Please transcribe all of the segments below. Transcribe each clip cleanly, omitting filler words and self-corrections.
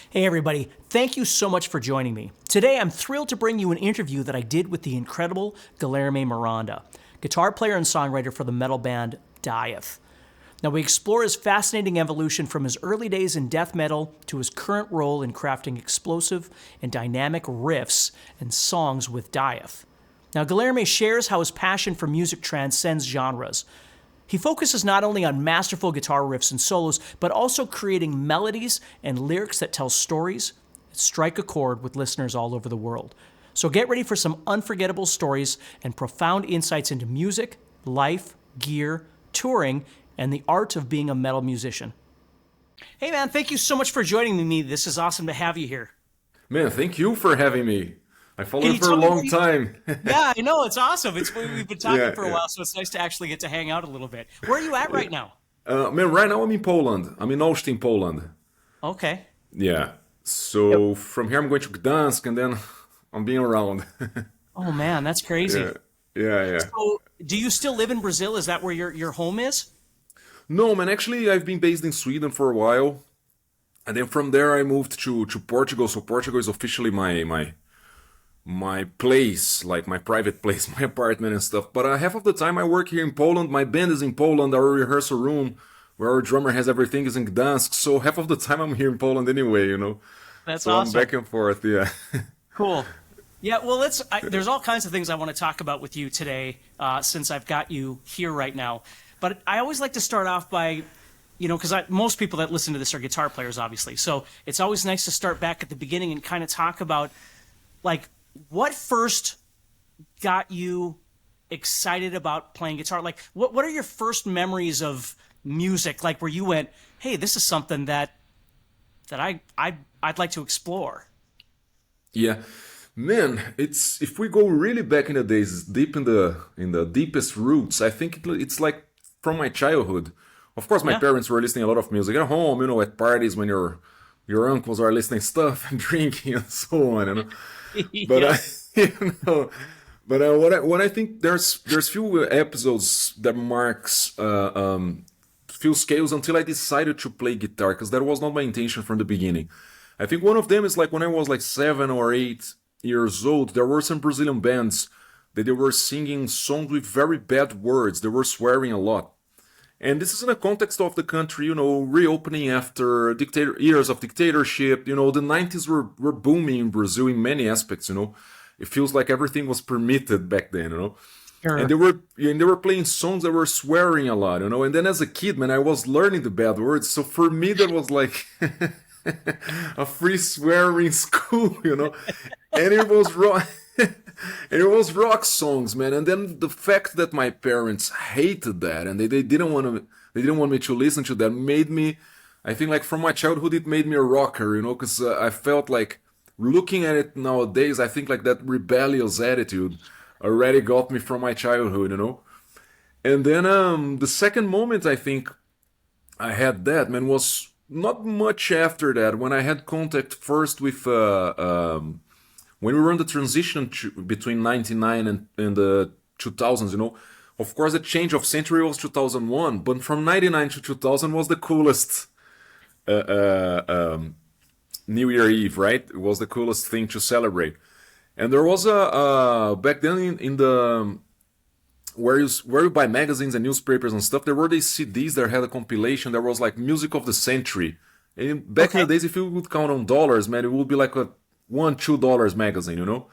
Hey everybody, thank you so much for joining me. Today I'm thrilled to bring you an interview that I did with the incredible Guilherme Miranda, guitar player and songwriter for the metal band Dieth. Now we explore his fascinating evolution from his early days in death metal to his current role in crafting explosive and dynamic riffs and songs with Dieth. Now Guilherme shares how his passion for music transcends genres. He focuses not only on masterful guitar riffs and solos, but also creating melodies and lyrics that tell stories that strike a chord with listeners all over the world. So get ready for some unforgettable stories and profound insights into music, life, gear, touring, and the art of being a metal musician. Hey man, thank you so much for joining me. This is awesome to have you here. Man, thank you for having me. I followed you for a long time. Yeah, I know. It's awesome. We've been talking for a while, so it's nice to actually get to hang out a little bit. Where are you at right now? Man, right now I'm in Poland. I'm in Olsztyn, Poland. Okay. Yeah. So from here I'm going to Gdansk and then I'm being around. Oh man, that's crazy. Yeah. So do you still live in Brazil? Is that where your home is? No, man, actually I've been based in Sweden for a while. And then from there I moved to Portugal. So Portugal is officially my place, like my private place, my apartment and stuff. But half of the time I work here in Poland. My band is in Poland. Our rehearsal room, where our drummer has everything, is in Gdansk. So half of the time I'm here in Poland anyway, you know. That's so awesome. I'm back and forth, yeah. Cool. Yeah, well, there's all kinds of things I want to talk about with you today, since I've got you here right now. But I always like to start off by, because most people that listen to this are guitar players, obviously. So it's always nice to start back at the beginning and kind of talk about, like, what first got you excited about playing guitar? Like, what are your first memories of music? Like, where you went, hey, this is something that I'd like to explore. Yeah, man, it's if we go really back in the days, deep in the deepest roots, I think it's like from my childhood. Of course, my parents were listening a lot of music at home, at parties when your uncles are listening stuff and drinking and so on, But what I think there's few episodes that marks few scales until I decided to play guitar, because that was not my intention from the beginning. I think one of them is like when I was like 7 or 8 years old, there were some Brazilian bands that they were singing songs with very bad words. They were swearing a lot. And this is in the context of the country, reopening after years of dictatorship. The 90s were booming in Brazil in many aspects, It feels like everything was permitted back then, Sure. And they were playing songs that were swearing a lot, And then as a kid, man, I was learning the bad words. So for me, that was like a free swearing school, And it was wrong. And it was rock songs, man. And then the fact that my parents hated that and they didn't want me to listen to that made me, I think, like from my childhood, it made me a rocker, because I felt like looking at it nowadays, I think like that rebellious attitude already got me from my childhood, And then the second moment I think I had that, man, was not much after that, when I had contact first with when we were on the transition between 99 and the 2000s, Of course, the change of century was 2001, but from 99 to 2000 was the coolest New Year Eve, right? It was the coolest thing to celebrate. And there was back then in the where you buy magazines and newspapers and stuff, there were these CDs that had a compilation that was like music of the century. And back in the days, if you would count on dollars, man, it would be like a $1-2 magazine,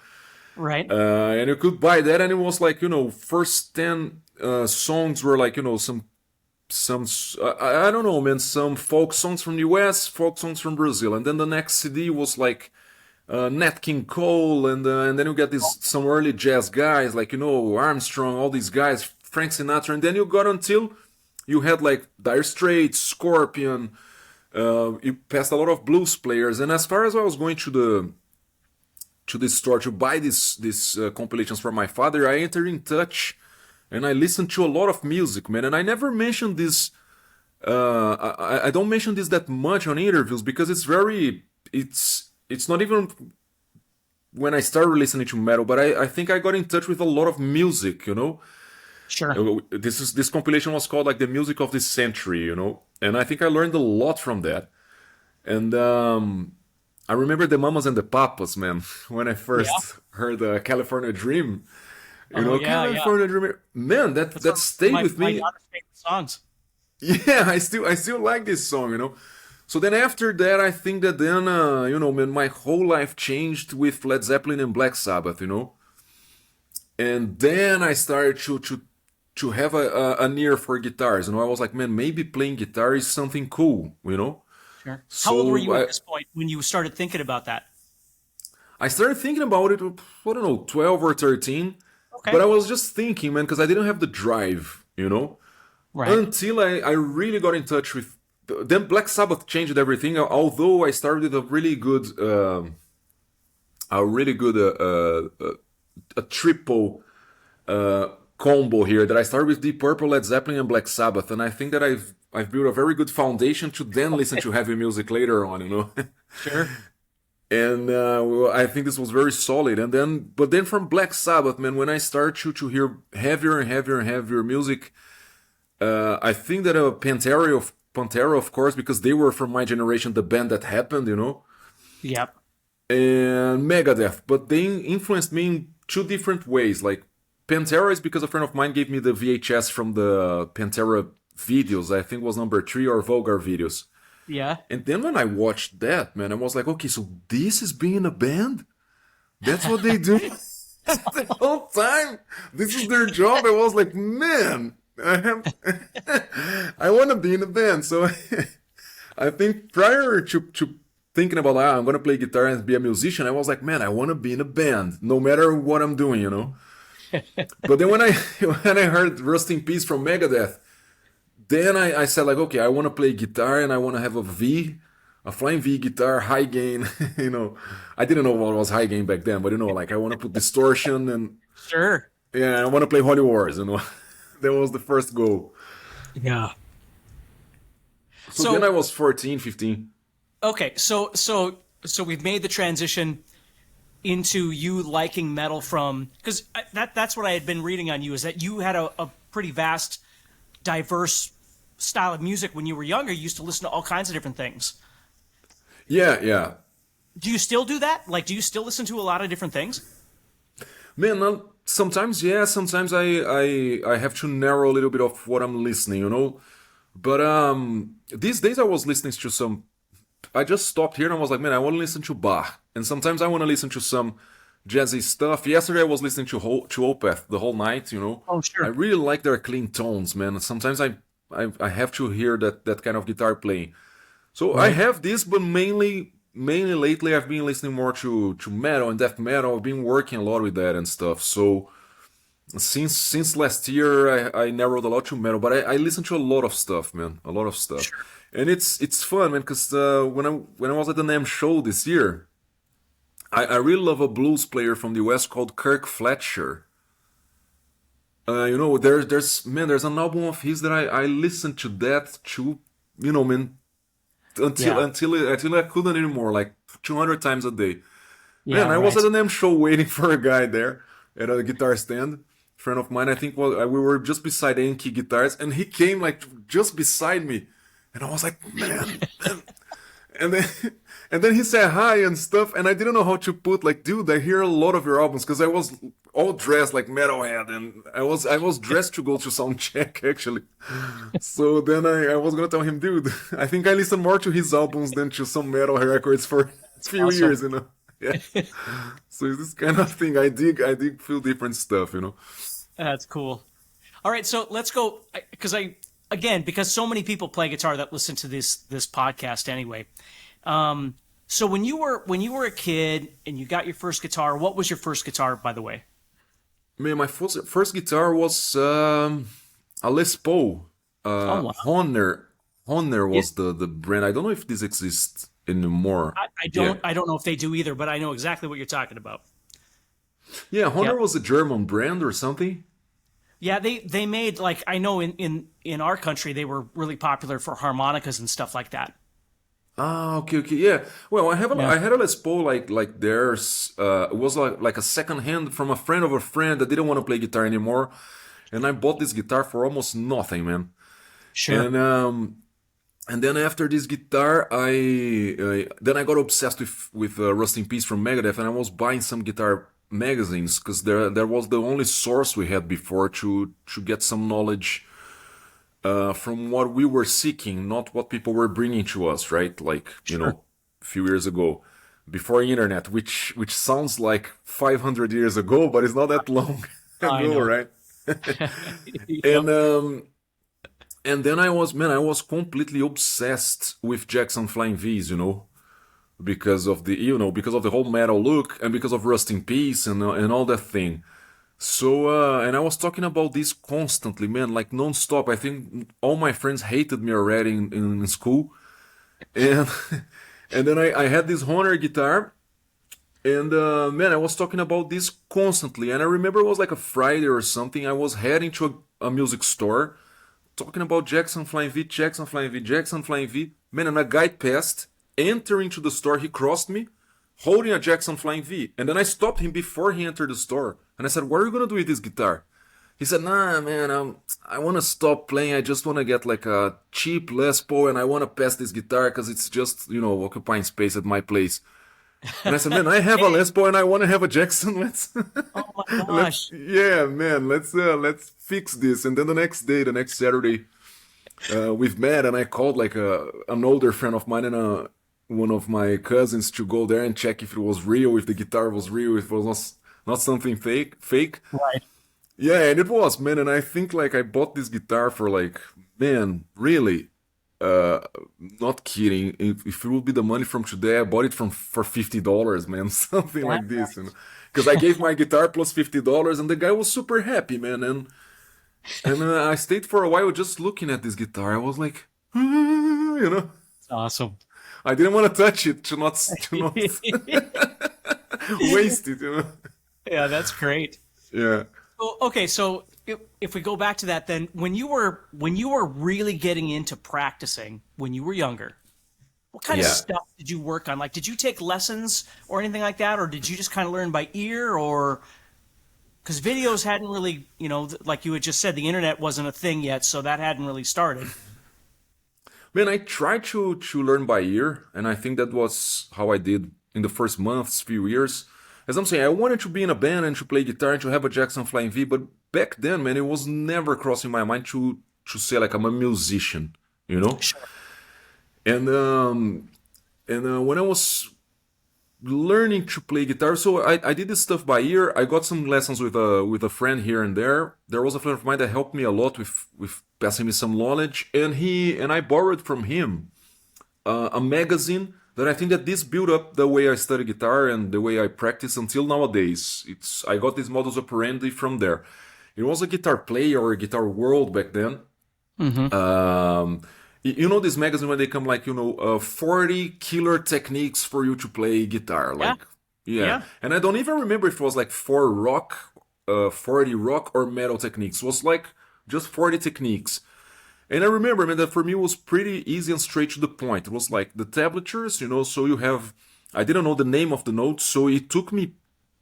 Right. And you could buy that, and it was like, first 10 songs were like, some I don't know, man, some folk songs from the US, folk songs from Brazil, and then the next CD was like Nat King Cole, and then you get some early jazz guys like Armstrong, all these guys, Frank Sinatra, and then you got until you had like Dire Straits, Scorpion. You passed a lot of blues players, and as far as I was going to the store to buy these compilations for my father, I entered in touch, and I listened to a lot of music, man. And I never mentioned this. I don't mention this that much on interviews because it's not even when I started listening to metal, but I think I got in touch with a lot of music, Sure. This compilation was called like the music of this century, and I think I learned a lot from that. And I remember the Mamas and the Papas, man. When I Yeah. first heard California Dream, Oh yeah, yeah. California Dream, man, That's that one of stayed with my me. daughter's favorite songs. Yeah, I still like this song. So then after that, I think that then, man, my whole life changed with Led Zeppelin and Black Sabbath. And then I started to have an ear for guitars. I was like, man, maybe playing guitar is something cool. Sure. How old were So you at this point when you started thinking about that? I started thinking about it, I don't know, 12 or 13. But Okay. I was just thinking, man, because I didn't have the drive. Right. Until I really got in touch with. Then Black Sabbath changed everything. Although I started with a triple combo here. That I started with Deep Purple, Led Zeppelin, and Black Sabbath, and I think that I've built a very good foundation to then listen to heavy music later on. Sure. And well, I think this was very solid. But then from Black Sabbath, man, when I started to hear heavier and heavier and heavier music. I think that Pantera, of course, because they were from my generation, the band that happened, Yep. and Megadeth. But they influenced me in two different ways. Like Pantera is because a friend of mine gave me the VHS from the Pantera videos. I think it was number 3 or Vulgar videos. Yeah. And then when I watched that, man, I was like, okay, so this is being a band? That's what they do the whole time. This is their job. I was like, man. I want to be in a band. So I think prior to thinking about I'm gonna play guitar and be a musician, I was like, man, I want to be in a band, no matter what I'm doing. But then when I when I heard Rust in Peace from Megadeth, then I said like, okay, I want to play guitar and I want to have a flying V guitar, high gain. I didn't know what was high gain back then, but like I want to put distortion and Sure. yeah, I want to play Holy Wars. That was the first goal. Yeah. So then So I was 14, 15. okay, so we've made the transition into you liking metal from because that's what I had been reading on you is that you had a pretty vast, diverse style of music when you were younger. You used to listen to all kinds of different things. Yeah, yeah. Do you still do that? Like, do you still listen to a lot of different things? Man, sometimes yeah, sometimes I have to narrow a little bit of what I'm listening. But these days I was listening to some. I just stopped here and I was like, man, I want to listen to Bach, and sometimes I want to listen to some jazzy stuff. Yesterday I was listening to Opeth the whole night. Oh, I sure. really like their clean tones, man. Sometimes I have to hear that kind of guitar playing. So I Right. have this, but mainly lately I've been listening more to metal and death metal. I've been working a lot with that and stuff. So since last year I narrowed a lot to metal, but I listen to a lot of stuff, man, a lot of stuff, Sure. and it's fun, man, because when I was at the NAMM show this year, I really love a blues player from the US called Kirk Fletcher. There's an album of his that I listened to that to, man, until Yeah. until until I couldn't anymore, like 200 times a day. Man, Yeah. I was Right. at an M show waiting for a guy there at a guitar stand. Friend of mine, I think we were just beside Enki Guitars, and he came like just beside me, and I was like, man. And then and then he said hi and stuff, and I didn't know how to put like, dude, I hear a lot of your albums because I was all dressed like metalhead, and I was dressed to go to sound check actually. So then I was gonna tell him, dude, I think I listen more to his albums than to some metal records for a That's few awesome. years. Yeah. So it's this kind of thing. I dig feel different stuff. That's cool. All right, so let's go because because so many people play guitar that listen to this podcast anyway. So when you were a kid and you got your first guitar, what was your first guitar, by the way? Man, my first guitar was a Les Paul. Oh wow. Honor. Honor Yeah, was the brand. I don't know if this exists anymore. I Yeah. don't I don't know if they do either, but I know exactly what you're talking about. Yeah, Honor Yep. was a German brand or something. Yeah, they made like I know in our country they were really popular for harmonicas and stuff like that. Ah, okay, okay, yeah. Well, Yeah. I had a Les Paul like theirs. It was like a second hand from a friend of a friend that didn't want to play guitar anymore, and I bought this guitar for almost nothing, man. Sure. And And then after this guitar, then I got obsessed with Rust in Peace from Megadeth, and I was buying some guitar magazines because there was the only source we had before to get some knowledge from what we were seeking, not what people were bringing to us, right? Like Sure. a few years ago, before internet, which sounds like 500 years ago, but it's not that long I ago, know. right? Yep. And then I was completely obsessed with Jackson Flying V's, because of because of the whole metal look and because of Rust in Peace and all that thing. So and I was talking about this constantly, man, like non-stop. I think all my friends hated me already in school, and and then I had this Honor guitar, and man, I was talking about this constantly. And I remember it was like a Friday or something. I was heading to a music store talking about Jackson Flying V, Jackson Flying V, Jackson Flying V. Man, and a guy passed, entering to the store, he crossed me, holding a Jackson Flying V. And then I stopped him before he entered the store. And I said, what are you gonna do with this guitar? He said, nah, man, I wanna stop playing. I just wanna get like a cheap Les Paul and I wanna pass this guitar because it's just, occupying space at my place. And I said, man, I have a Les Paul and I wanna have a Jackson. Oh my Let's gosh. yeah, man, let's fix this. And then the next day, the next Saturday, we've met, and I called like an older friend of mine and one of my cousins to go there and check if it was real, if the guitar was real, if it was not something fake. Right. Yeah, and it was, man. And I think like I bought this guitar for like, man, really, uh, not kidding. If it would be the money from today, I bought it for $50, man, something That, like this, Because I gave my guitar plus $50, and the guy was super happy, man. And I stayed for a while just looking at this guitar. I was like, that's awesome. I didn't want to touch it to not waste it. Yeah, that's great. Yeah, Well, okay, so if we go back to that, then when you were really getting into practicing when you were younger, what kind of yeah. stuff did you work on? Like, did you take lessons or anything like that, or did you just kind of learn by ear, or because videos hadn't really, like you had just said, the internet wasn't a thing yet, so that hadn't really started. Man, I tried to learn by ear, and I think that was how I did in the first months, few years. As I'm saying, I wanted to be in a band and to play guitar and to have a Jackson Flying V, but back then, man, it was never crossing my mind to say like I'm a musician, you know. Sure. And when I was learning to play guitar, so I did this stuff by ear. I got some lessons with a friend here and there. There was a friend of mine that helped me a lot with passing me some knowledge, and I borrowed from him a magazine that I think that this built up the way I study guitar and the way I practice until nowadays. I got this modus operandi from there. It was a Guitar Player or a Guitar World back then. Hmm. You know this magazine when they come like 40 killer techniques for you to play guitar, Yeah. like yeah. Yeah. And I don't even remember if it was like 40 rock or metal techniques. It was like just 40 techniques. And I remember, man, that for me it was pretty easy and straight to the point. It was like the tablatures, so you have. I didn't know the name of the notes, so it took me,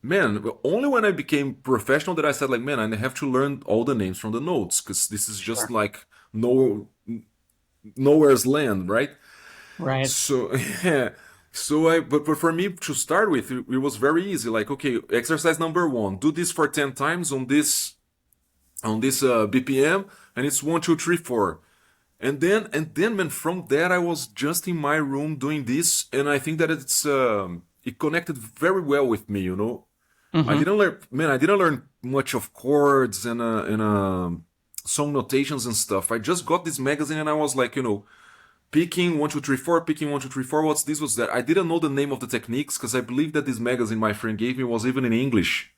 man, only when I became professional that I said, like, man, I have to learn all the names from the notes, because this is just Sure. like nowhere's land, right? Right. So, yeah. But for me to start with, it was very easy. Like, okay, exercise number one, do this for 10 times on this BPM, and it's 1, 2, 3, 4. And then, man, from that I was just in my room doing this, and I think that it connected very well with me. Hmm. I didn't learn much of chords and song notations and stuff. I just got this magazine and I was like, picking 1, 2, 3, 4, picking 1, 2, 3, 4. What's this? What's that? I didn't know the name of the techniques because I believe that this magazine my friend gave me was even in English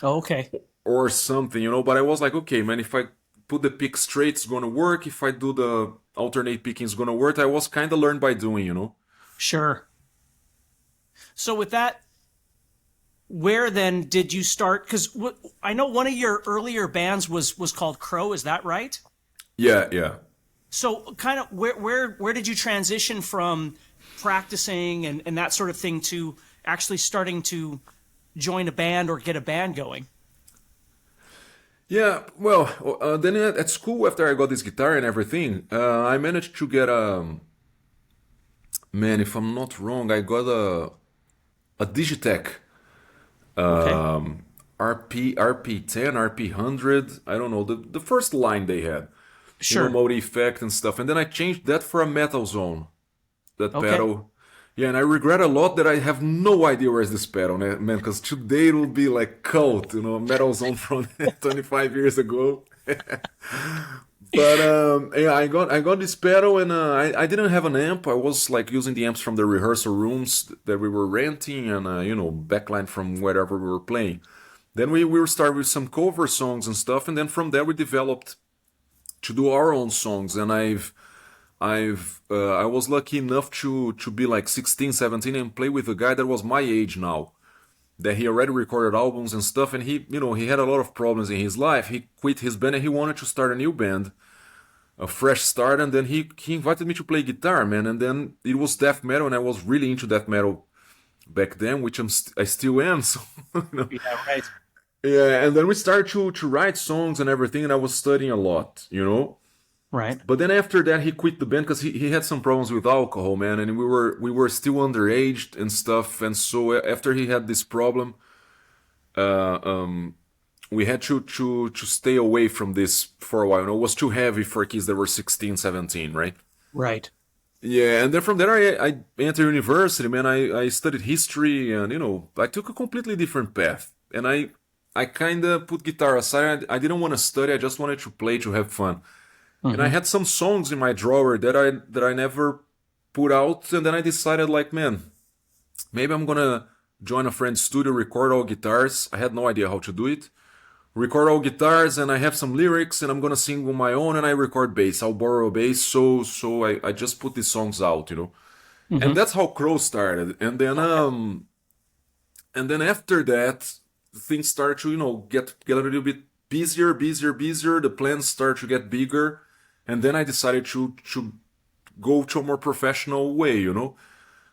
Okay. or something. But I was like, okay, man, if I put the pick straight, it's gonna work. If I do the alternate picking, it's gonna work. I was kind of learned by doing. Sure. So with that, where then did you start? Because I know one of your earlier bands was called Krow. Is that right? Yeah, yeah. So kind of where did you transition from practicing and that sort of thing to actually starting to join a band or get a band going? Yeah, well, then at school, after I got this guitar and everything, I managed to get man, if I'm not wrong, I got a Digitech Okay. RP10, RP100. I don't know the first line they had, Sure. multi effect and stuff, and then I changed that for a Metal Zone. That Okay. pedal. Yeah, and I regret a lot that I have no idea where's this pedal, man, because today it will be like cult, a Metal Zone from 25 years ago. But yeah, I got this pedal, and I didn't have an amp. I was like using the amps from the rehearsal rooms that we were renting, and backline from wherever we were playing. Then we were start with some cover songs and stuff, and then from there we developed to do our own songs. And I was lucky enough to be like 16, 17 and play with a guy that was my age now. That he already recorded albums and stuff, and he had a lot of problems in his life. He quit his band and he wanted to start a new band, a fresh start. And then he invited me to play guitar, man. And then it was death metal, and I was really into death metal back then, which I still am. So, you know. Yeah, right. Yeah. And then we started to write songs and everything, and I was studying a lot. Right. But then after that, he quit the band because he had some problems with alcohol, man, and we were still underage and stuff. And so after he had this problem, uh, um, we had to stay away from this for a while. It was too heavy for kids that were 16, 17, right? Right. Yeah, and then from there I entered university, man. I studied history, and I took a completely different path. And I kind of put guitar aside. I didn't want to study. I just wanted to play to have fun. And I Hmm. had some songs in my drawer that I never put out, and then I decided like, man, maybe I'm gonna join a friend's studio, record all guitars. I had no idea how to do it. Record all guitars, and I have some lyrics, and I'm gonna sing on my own, and I record bass. I'll borrow a bass, so I just put these songs out. And Hmm. that's how Krow started. And then after that, things started to get a little bit busier, busier, busier. The plans start to get bigger, and then I decided to go to a more professional way.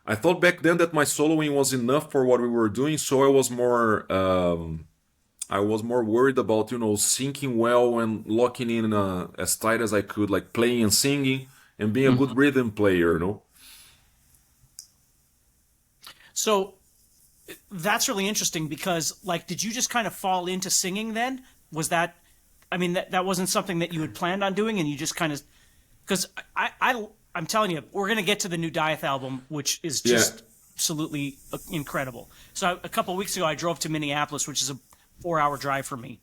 I thought back then that my soloing was enough for what we were doing, so I was more worried about syncing well and locking in as tight as I could, like playing and singing and being a good Hmm. rhythm player. So that's really interesting because, like, did you just kind of fall into singing then? Was that, I mean, that wasn't something that you had planned on doing, and you just kind of, because I'm telling you, we're gonna get to the new Dieth album, which is Yeah, just absolutely incredible. So a couple of weeks ago, I drove to Minneapolis, which is a 4-hour drive for me,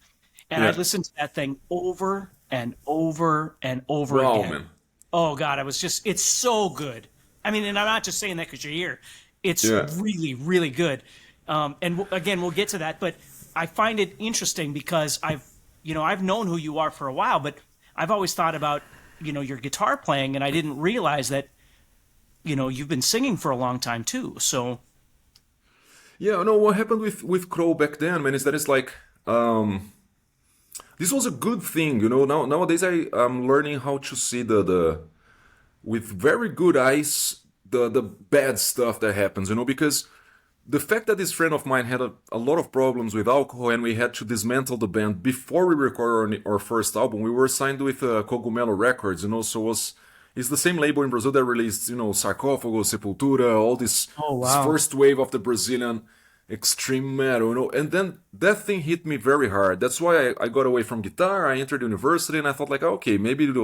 and I yeah. listened to that thing over and over and over Wow, again. man. Oh God, it's so good. I mean, and I'm not just saying that because you're here. It's Yeah. really, really good. And again, we'll get to that. But I find it interesting because I've known who you are for a while, but I've always thought about, your guitar playing, and I didn't realize that, you've been singing for a long time too. So, Yeah, no, what happened with Krow back then, man, is that it's like this was a good thing. Nowadays I'm learning how to see the with very good eyes the bad stuff that happens, because the fact that this friend of mine had a lot of problems with alcohol, and we had to dismantle the band before we recorded our first album. We were signed with Cogumelo Records, so it's the same label in Brazil that released, Sarcófago, Sepultura, all oh this wow. first wave of the Brazilian extreme metal. And then that thing hit me very hard. That's why I got away from guitar. I entered university, and I thought like, okay, maybe it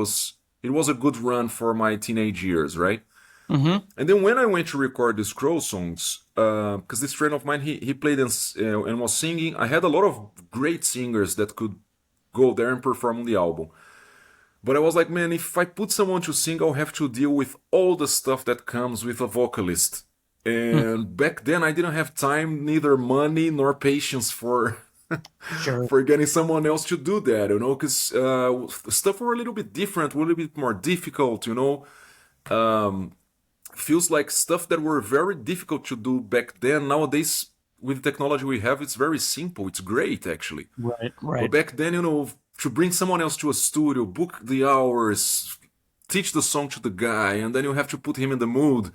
was a good run for my teenage years, right? Hmm. And then when I went to record these Crow songs, because this friend of mine, he played and was singing. I had a lot of great singers that could go there and perform on the album. But I was like, man, if I put someone to sing, I'll have to deal with all the stuff that comes with a vocalist. And back then, I didn't have time, neither money nor patience for Sure. for getting someone else to do that, because stuff were a little bit different, a little bit more difficult. Um, Feels like stuff that were very difficult to do back then. Nowadays, with the technology we have, it's very simple. It's great, actually. Right. But Right. back then, to bring someone else to a studio, book the hours, teach the song to the guy, and then you have to put him in the mood.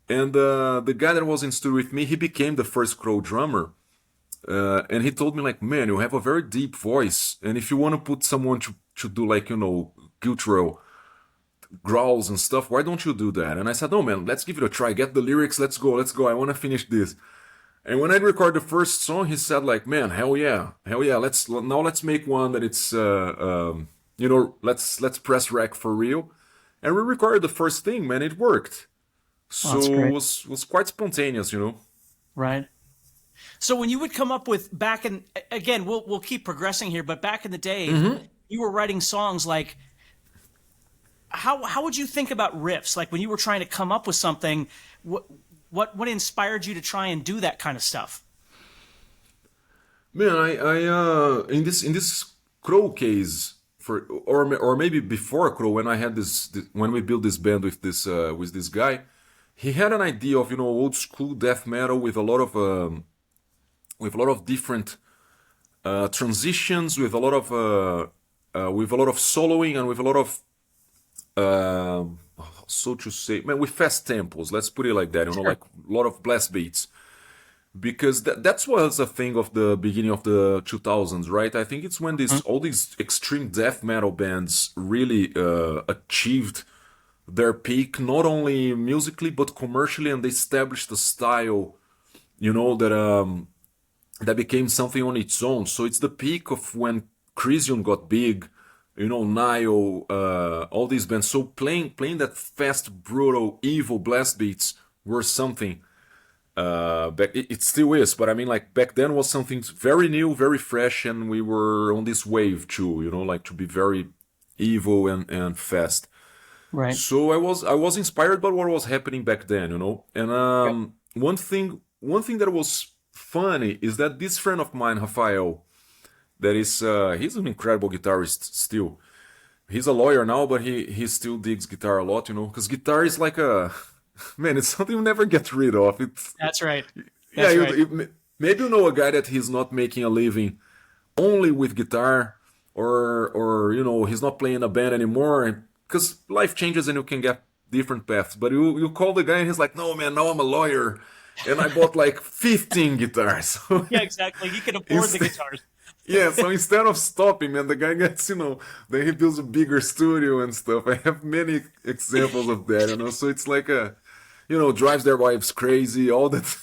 And the guy that was in studio with me, he became the first Crow drummer. and he told me like, man, you have a very deep voice, and if you want to put someone to do like, you know, guttural growls and stuff, why don't you do that? And I said, no, man, let's give it a try. Get the lyrics, let's go. I want to finish this. And when I record the first song, he said like, man, hell yeah. Let's make one that it's, you know, let's press rec for real. And we recorded the first thing, man, it worked. So it was quite spontaneous, you know. Right. So when you would come up with back in, again, we'll keep progressing here, but back in the day, you were writing songs like, how would you think about riffs? Like when you were trying to come up with something, what inspired you to try and do that kind of stuff? Man, I in this Krow case or maybe before Krow, when I had when we built this band with this guy, he had an idea of, you know, old school death metal with a lot of different transitions, with a lot of soloing, and with a lot of so to say, man, with fast tempos. Let's put it like that, you know, like a lot of blast beats, because that's was a thing of the beginning of the 2000s, right? I think it's when all these extreme death metal bands really achieved their peak, not only musically but commercially, and they established a style, you know, that became something on its own. So it's the peak of when Crisium got big, you know, Nile, all these bands. So playing that fast, brutal, evil blast beats were something. It still is, but I mean, like back then was something very new, very fresh, and we were on this wave too, you know, like to be very evil and fast. Right. So I was inspired by what was happening back then, you know. And one thing that was funny is that this friend of mine, Rafael, that is he's an incredible guitarist still. He's a lawyer now, but he still digs guitar a lot, you know, because guitar is like a man, it's something you never get rid of. That's right. Maybe you know a guy that he's not making a living only with guitar, or you know, he's not playing a band anymore because life changes and you can get different paths. But you call the guy and he's like, no man, now I'm a lawyer and I bought like 15 guitars. Yeah, exactly. He can afford the guitars. Yeah, so instead of stopping, man, the guy gets, you know, then he builds a bigger studio and stuff. I have many examples of that, you know, so it's like you know, drives their wives crazy, all that,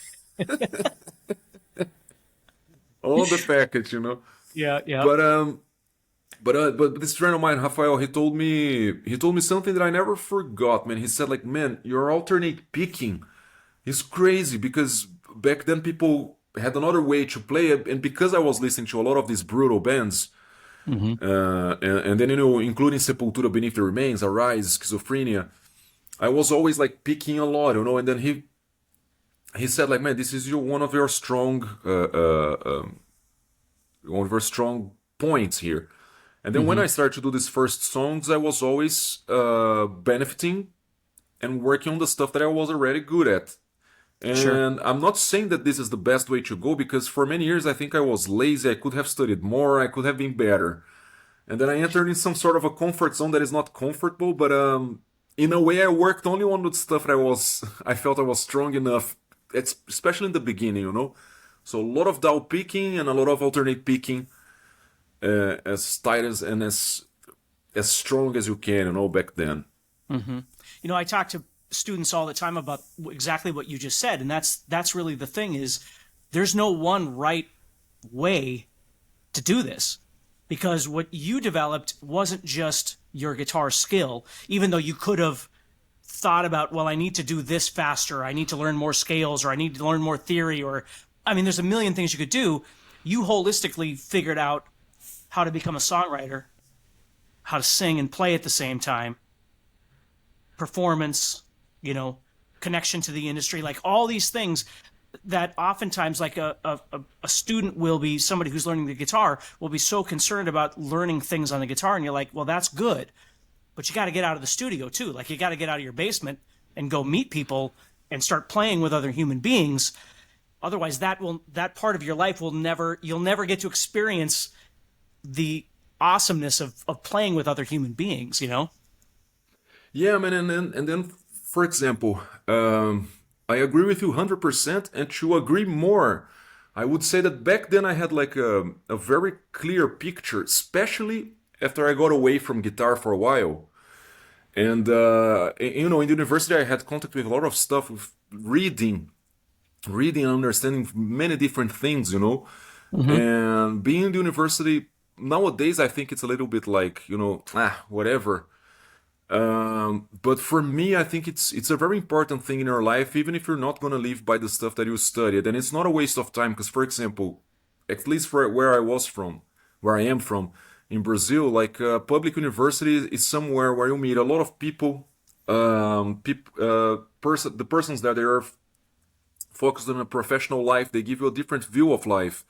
all the package, you know. Yeah, yeah. But this friend of mine, Rafael, he told me something that I never forgot, man. He said like, man, your alternate picking is crazy, because back then people had another way to play it, and because I was listening to a lot of these brutal bands, and then, you know, including Sepultura, Beneath the Remains, Arise, Schizophrenia, I was always like picking a lot, you know. And then he said like, man, this is one of your strong points here. And then when I started to do these first songs, I was always benefiting and working on the stuff that I was already good at. And I'm not saying that this is the best way to go, because for many years I think I was lazy. I could have studied more. I could have been better. And then I entered in some sort of a comfort zone that is not comfortable, but in a way I worked only on the stuff that I felt I was strong enough, especially in the beginning, you know. So a lot of DAW picking and a lot of alternate picking, as tight as and as strong as you can, you know, back then. You know, I talk to students all the time about exactly what you just said, and that's really the thing, is there's no one right way to do this, because what you developed wasn't just your guitar skill, even though you could have thought about, well, I need to do this faster, I need to learn more scales, or I need to learn more theory, or I mean, there's a million things you could do. You holistically figured out how to become a songwriter, how to sing and play at the same time, performance, you know, connection to the industry, like all these things that oftentimes like a student will be, somebody who's learning the guitar will be so concerned about learning things on the guitar, and you're like, well, that's good, but you got to get out of the studio too. Like you got to get out of your basement and go meet people and start playing with other human beings. Otherwise that part of your life you'll never get to experience the awesomeness of playing with other human beings, you know? Yeah, man, and then, for example, I agree with you 100%, and to agree more, I would say that back then I had like a very clear picture, especially after I got away from guitar for a while. And you know, in the university, I had contact with a lot of stuff, with reading and understanding many different things, you know. And being in the university nowadays, I think it's a little bit like, you know, whatever. But for me, I think it's a very important thing in your life, even if you're not gonna live by the stuff that you studied. And it's not a waste of time, because, for example, at least for where I was from, where I am from, in Brazil, like public university is somewhere where you meet a lot of people, the persons that they are focused on a professional life. They give you a different view of life.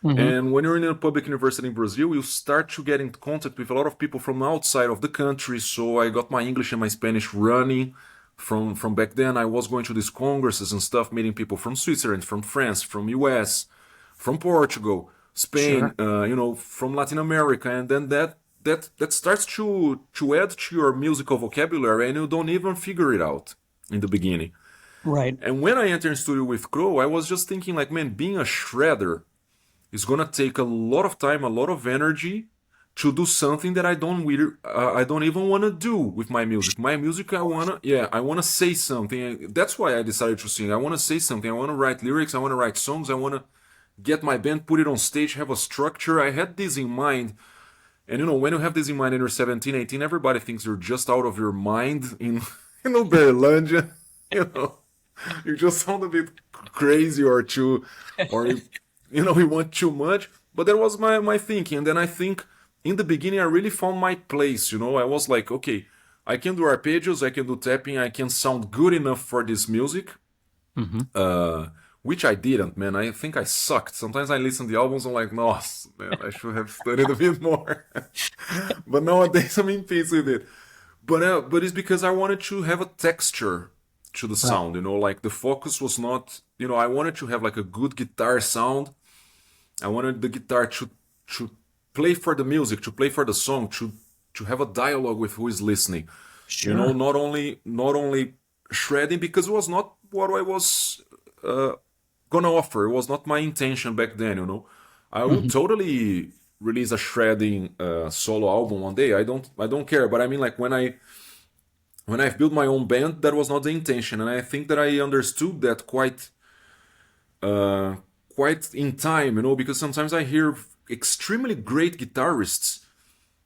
And when you're in a public university in Brazil, you start to get in contact with a lot of people from outside of the country. So I got my English and my Spanish running from back then. I was going to these congresses and stuff, meeting people from Switzerland, from France, from US, from Portugal, Spain, you know, from Latin America. And then that starts to add to your musical vocabulary, and you don't even figure it out in the beginning. Right. And when I entered in studio with Krow, I was just thinking like, man, being a shredder is gonna take a lot of time, a lot of energy to do something that I don't even want to do with my music. My music, I wanna say something. That's why I decided to sing. I wanna say something. I wanna write lyrics. I wanna write songs. I wanna get my band, put it on stage, have a structure. I had this in mind. And you know, when you have this in mind and you're 17, 18, everybody thinks you're just out of your mind in you know, Berlândia. You know, you just sound a bit crazy or too, or you know, we want too much. But that was my thinking. And then I think in the beginning, I really found my place. You know, I was like, okay, I can do arpeggios, I can do tapping, I can sound good enough for this music. Which I didn't, man. I think I sucked. Sometimes I listen to the albums, I'm like, no, man, I should have studied a bit more. But nowadays, I'm in peace with it. But it's because I wanted to have a texture to the sound, you know, like the focus was not, you know, I wanted to have like a good guitar sound. I wanted the guitar to play for the music, to play for the song, to have a dialogue with who is listening. Sure. You know, not only shredding, because it was not what I was gonna offer. It was not my intention back then, you know. I would totally release a shredding solo album one day. I don't care, but I mean, like when I've built my own band, that was not the intention, and I think that I understood that quite in time, you know, because sometimes I hear extremely great guitarists,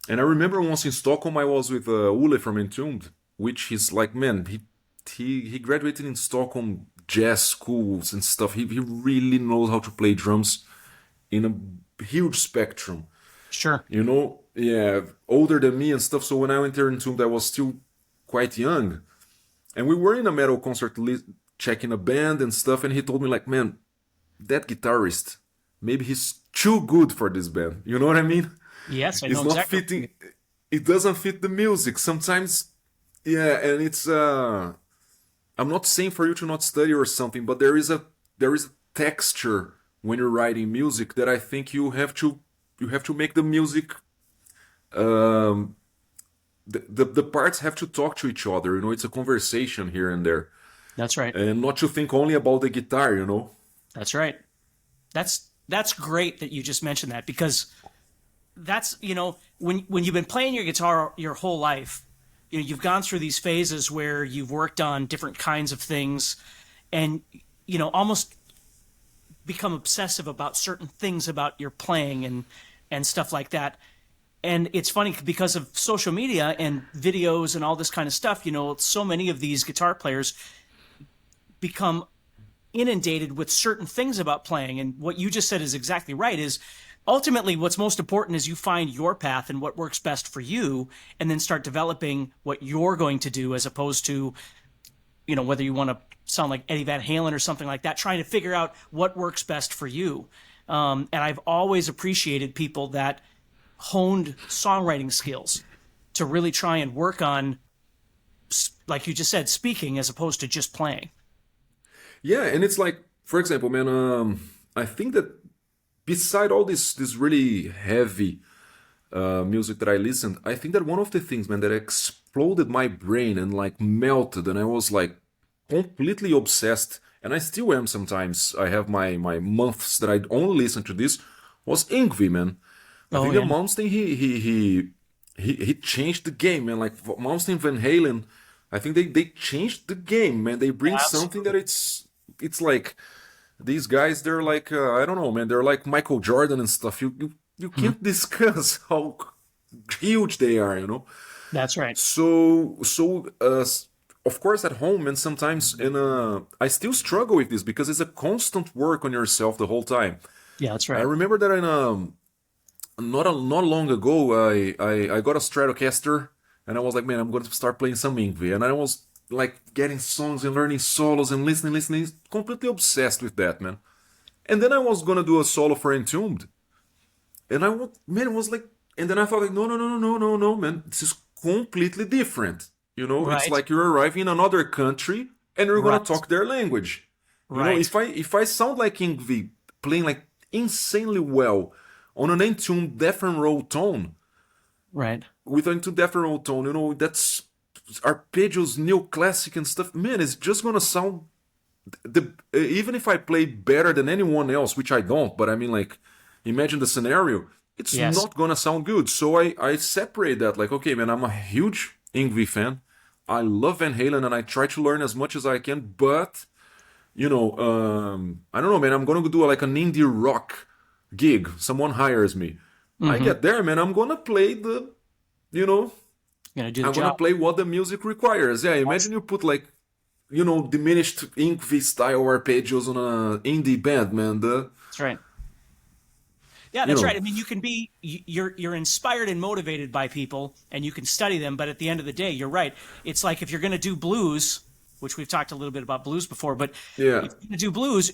and I remember once in Stockholm I was with Ule from Entombed, which is like, man, he graduated in Stockholm jazz schools and stuff. He really knows how to play drums in a huge spectrum. Sure. You know, yeah, older than me and stuff. So when I entered Entombed, I was still quite young, and we were in a metal concert checking a band and stuff, and he told me like, man, that guitarist, maybe he's too good for this band, you know what I mean? Yes, I It's know not exactly. fitting, it doesn't fit the music sometimes. Yeah, and it's I'm not saying for you to not study or something, but there is a texture when you're writing music that I think you have to make the music, the parts have to talk to each other, you know. It's a conversation here and there, That's right. and not to think only about the guitar, you know. That's right. That's great that you just mentioned that, because that's, you know, when you've been playing your guitar your whole life, you know, you've gone through these phases where you've worked on different kinds of things, and you know, almost become obsessive about certain things about your playing and stuff like that. And it's funny because of social media and videos and all this kind of stuff, you know, so many of these guitar players become inundated with certain things about playing. And what you just said is exactly right, is ultimately what's most important is you find your path and what works best for you, and then start developing what you're going to do, as opposed to, you know, whether you want to sound like Eddie Van Halen or something like that, trying to figure out what works best for you. And I've always appreciated people that honed songwriting skills to really try and work on, like you just said, speaking as opposed to just playing. Yeah, and it's like, for example, man, I think that beside all this really heavy music that I listened, I think that one of the things, man, that exploded my brain and like melted, and I was like completely obsessed and I still am sometimes. I have my months that I only listen to this. Was Yngwie, man. I Oh think yeah. that Malmsteen he changed the game, man. Like Malmsteen Van Halen, I think they changed the game, man. They bring something that Absolutely. it's like these guys. They're like I don't know, man. They're like Michael Jordan and stuff. You Mhm. can't discuss how huge they are, you know. That's right. So of course at home and sometimes in I still struggle with this because it's a constant work on yourself the whole time. Yeah, that's I right. remember that in not long ago I got a Stratocaster and I was like, man, I'm going to start playing some Yngwie, and I was like getting songs and learning solos and listening, completely obsessed with that, man. And then I was gonna do a solo for Entombed, and man, it was like, and then I thought like, no, man, this is completely different. You know, it's Right. like you're arriving in another country and you're gonna Right. talk their language. You know, Right. if I sound like Yngwie playing like insanely well on an Entombed death and roll tone, Right. with an Entombed death and roll tone, you know, that's arpeggios, neoclassic and stuff. Man, it's just gonna sound even if I play better than anyone else, which I don't, but I mean, like, imagine the scenario, it's Yes. not gonna sound good. So I separate that, like, okay, man, I'm a huge Yngwie fan. I love Van Halen and I try to learn as much as I can, but, you know, I don't know, man, I'm gonna do like an indie rock gig. Someone hires me. I Mm-hmm. get there, man, I'm gonna play you know, Gonna do the I'm gonna job. play what the music requires. Yeah, That's imagine you put like diminished Yngwie style arpeggios on a indie band, man. that's right. Yeah, You that's know, right. I mean, you can be you're inspired and motivated by people, and you can study them. But at the end of the day, you're right. It's like if you're going to do blues, which we've talked a little bit about blues before, but yeah, if you're going to do blues,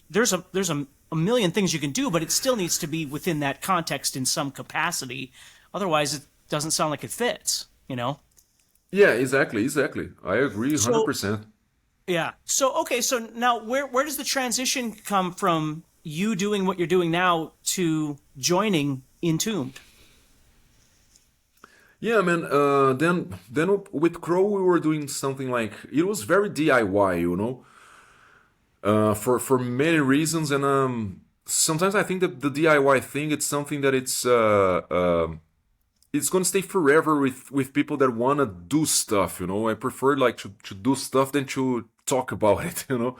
there's a million things you can do, but it still needs to be within that context in some capacity. Otherwise, it doesn't sound like it fits. You know. yeah, exactly. I agree, hundred So percent. yeah. So okay. So now, where does the transition come from? You doing what you're doing now to joining Entombed. Yeah, man. Then with Krow we were doing something like it was very DIY, you know, for many reasons, and sometimes I think that the DIY thing it's something that it's gonna stay forever with people that wanna do stuff. You know, I prefer like to do stuff than to talk about it. You know,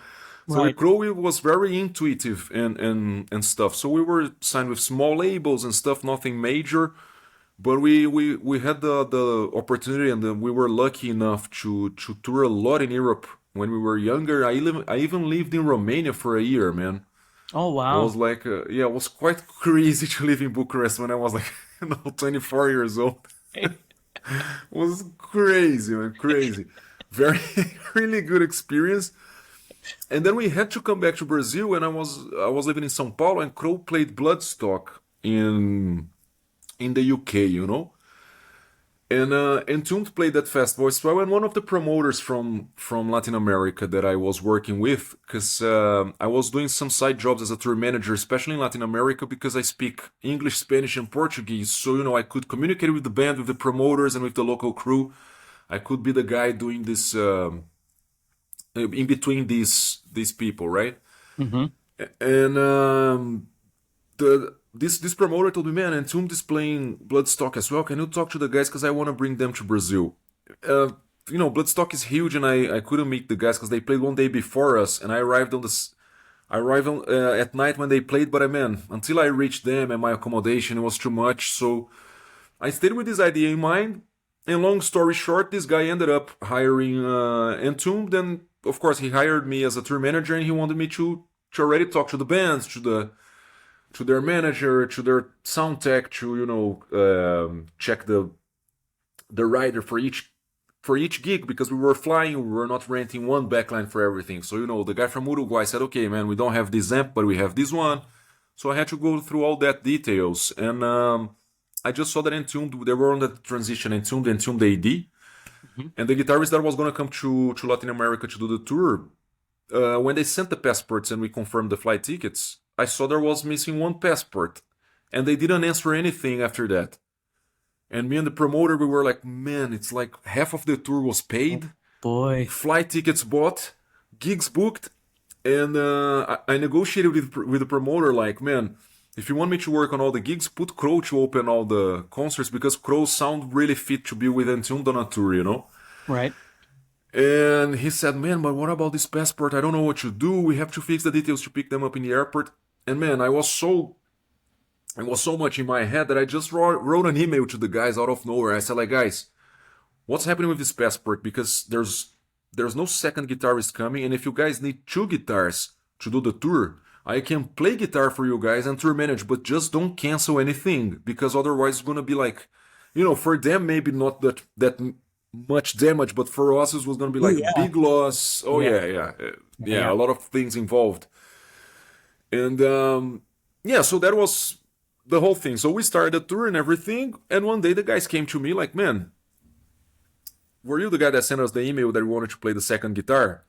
so with Right. Crow it was very intuitive and stuff. So we were signed with small labels and stuff, nothing major. But we had the opportunity and we were lucky enough to tour a lot in Europe when we were younger. I even lived in Romania for a year, man. Oh It was wow. like, yeah, it was quite crazy to live in Bucharest when I was like, 24 years old. It was crazy, man, crazy. Very, really good experience. And then we had to come back to Brazil, and I was living in São Paulo, and Crow played Bloodstock in the UK, you know. And Entombed played that festival as well, and one of the promoters from Latin America that I was working with, because I was doing some side jobs as a tour manager, especially in Latin America, because I speak English, Spanish, and Portuguese. So I could communicate with the band, with the promoters, and with the local crew. I could be the guy doing this in between these people, right? Hmm. And this promoter told me, man, Entombed is playing Bloodstock as well. Can you talk to the guys because I want to bring them to Brazil? Bloodstock is huge, and I couldn't meet the guys because they played one day before us, and I arrived at night when they played. But man, until I reached them and my accommodation, it was too much. So I stayed with this idea in mind. And long story short, this guy ended up hiring Entombed, and of course he hired me as a tour manager, and he wanted me to already talk to the bands, to their manager, to their sound tech, to check the rider for each gig because we were flying, we were not renting one backline for everything. So the guy from Uruguay said, "Okay, man, we don't have this amp, but we have this one." So I had to go through all that details, and I just saw that Entombed they were on that transition, Entombed AD, Hmm. and the guitarist that was gonna come to Latin America to do the tour. When they sent the passports and we confirmed the flight tickets, I saw there was missing one passport, and they didn't answer anything after that. And me and the promoter, we were like, man, it's like half of the tour was paid, Boy. flight tickets bought, gigs booked, And I negotiated with the promoter, like, man, if you want me to work on all the gigs, put Krow to open all the concerts because Krow sound really fit to be with Entombed on a tour, you know? Right. And he said, man, but what about this passport? I don't know what to do. We have to fix the details to pick them up in the airport. And man, it was so much in my head that I just wrote an email to the guys out of nowhere. I said, like, guys, what's happening with this passport? Because there's no second guitarist coming, and if you guys need two guitars to do the tour, I can play guitar for you guys and tour manage, but just don't cancel anything, because otherwise it's gonna be like, for them maybe not that much damage, but for us it was gonna be like Yeah. big loss. Oh Yeah. yeah, a lot of things involved. And so that was the whole thing. So we started the tour and everything, and one day the guys came to me like, man, were you the guy that sent us the email that we wanted to play the second guitar?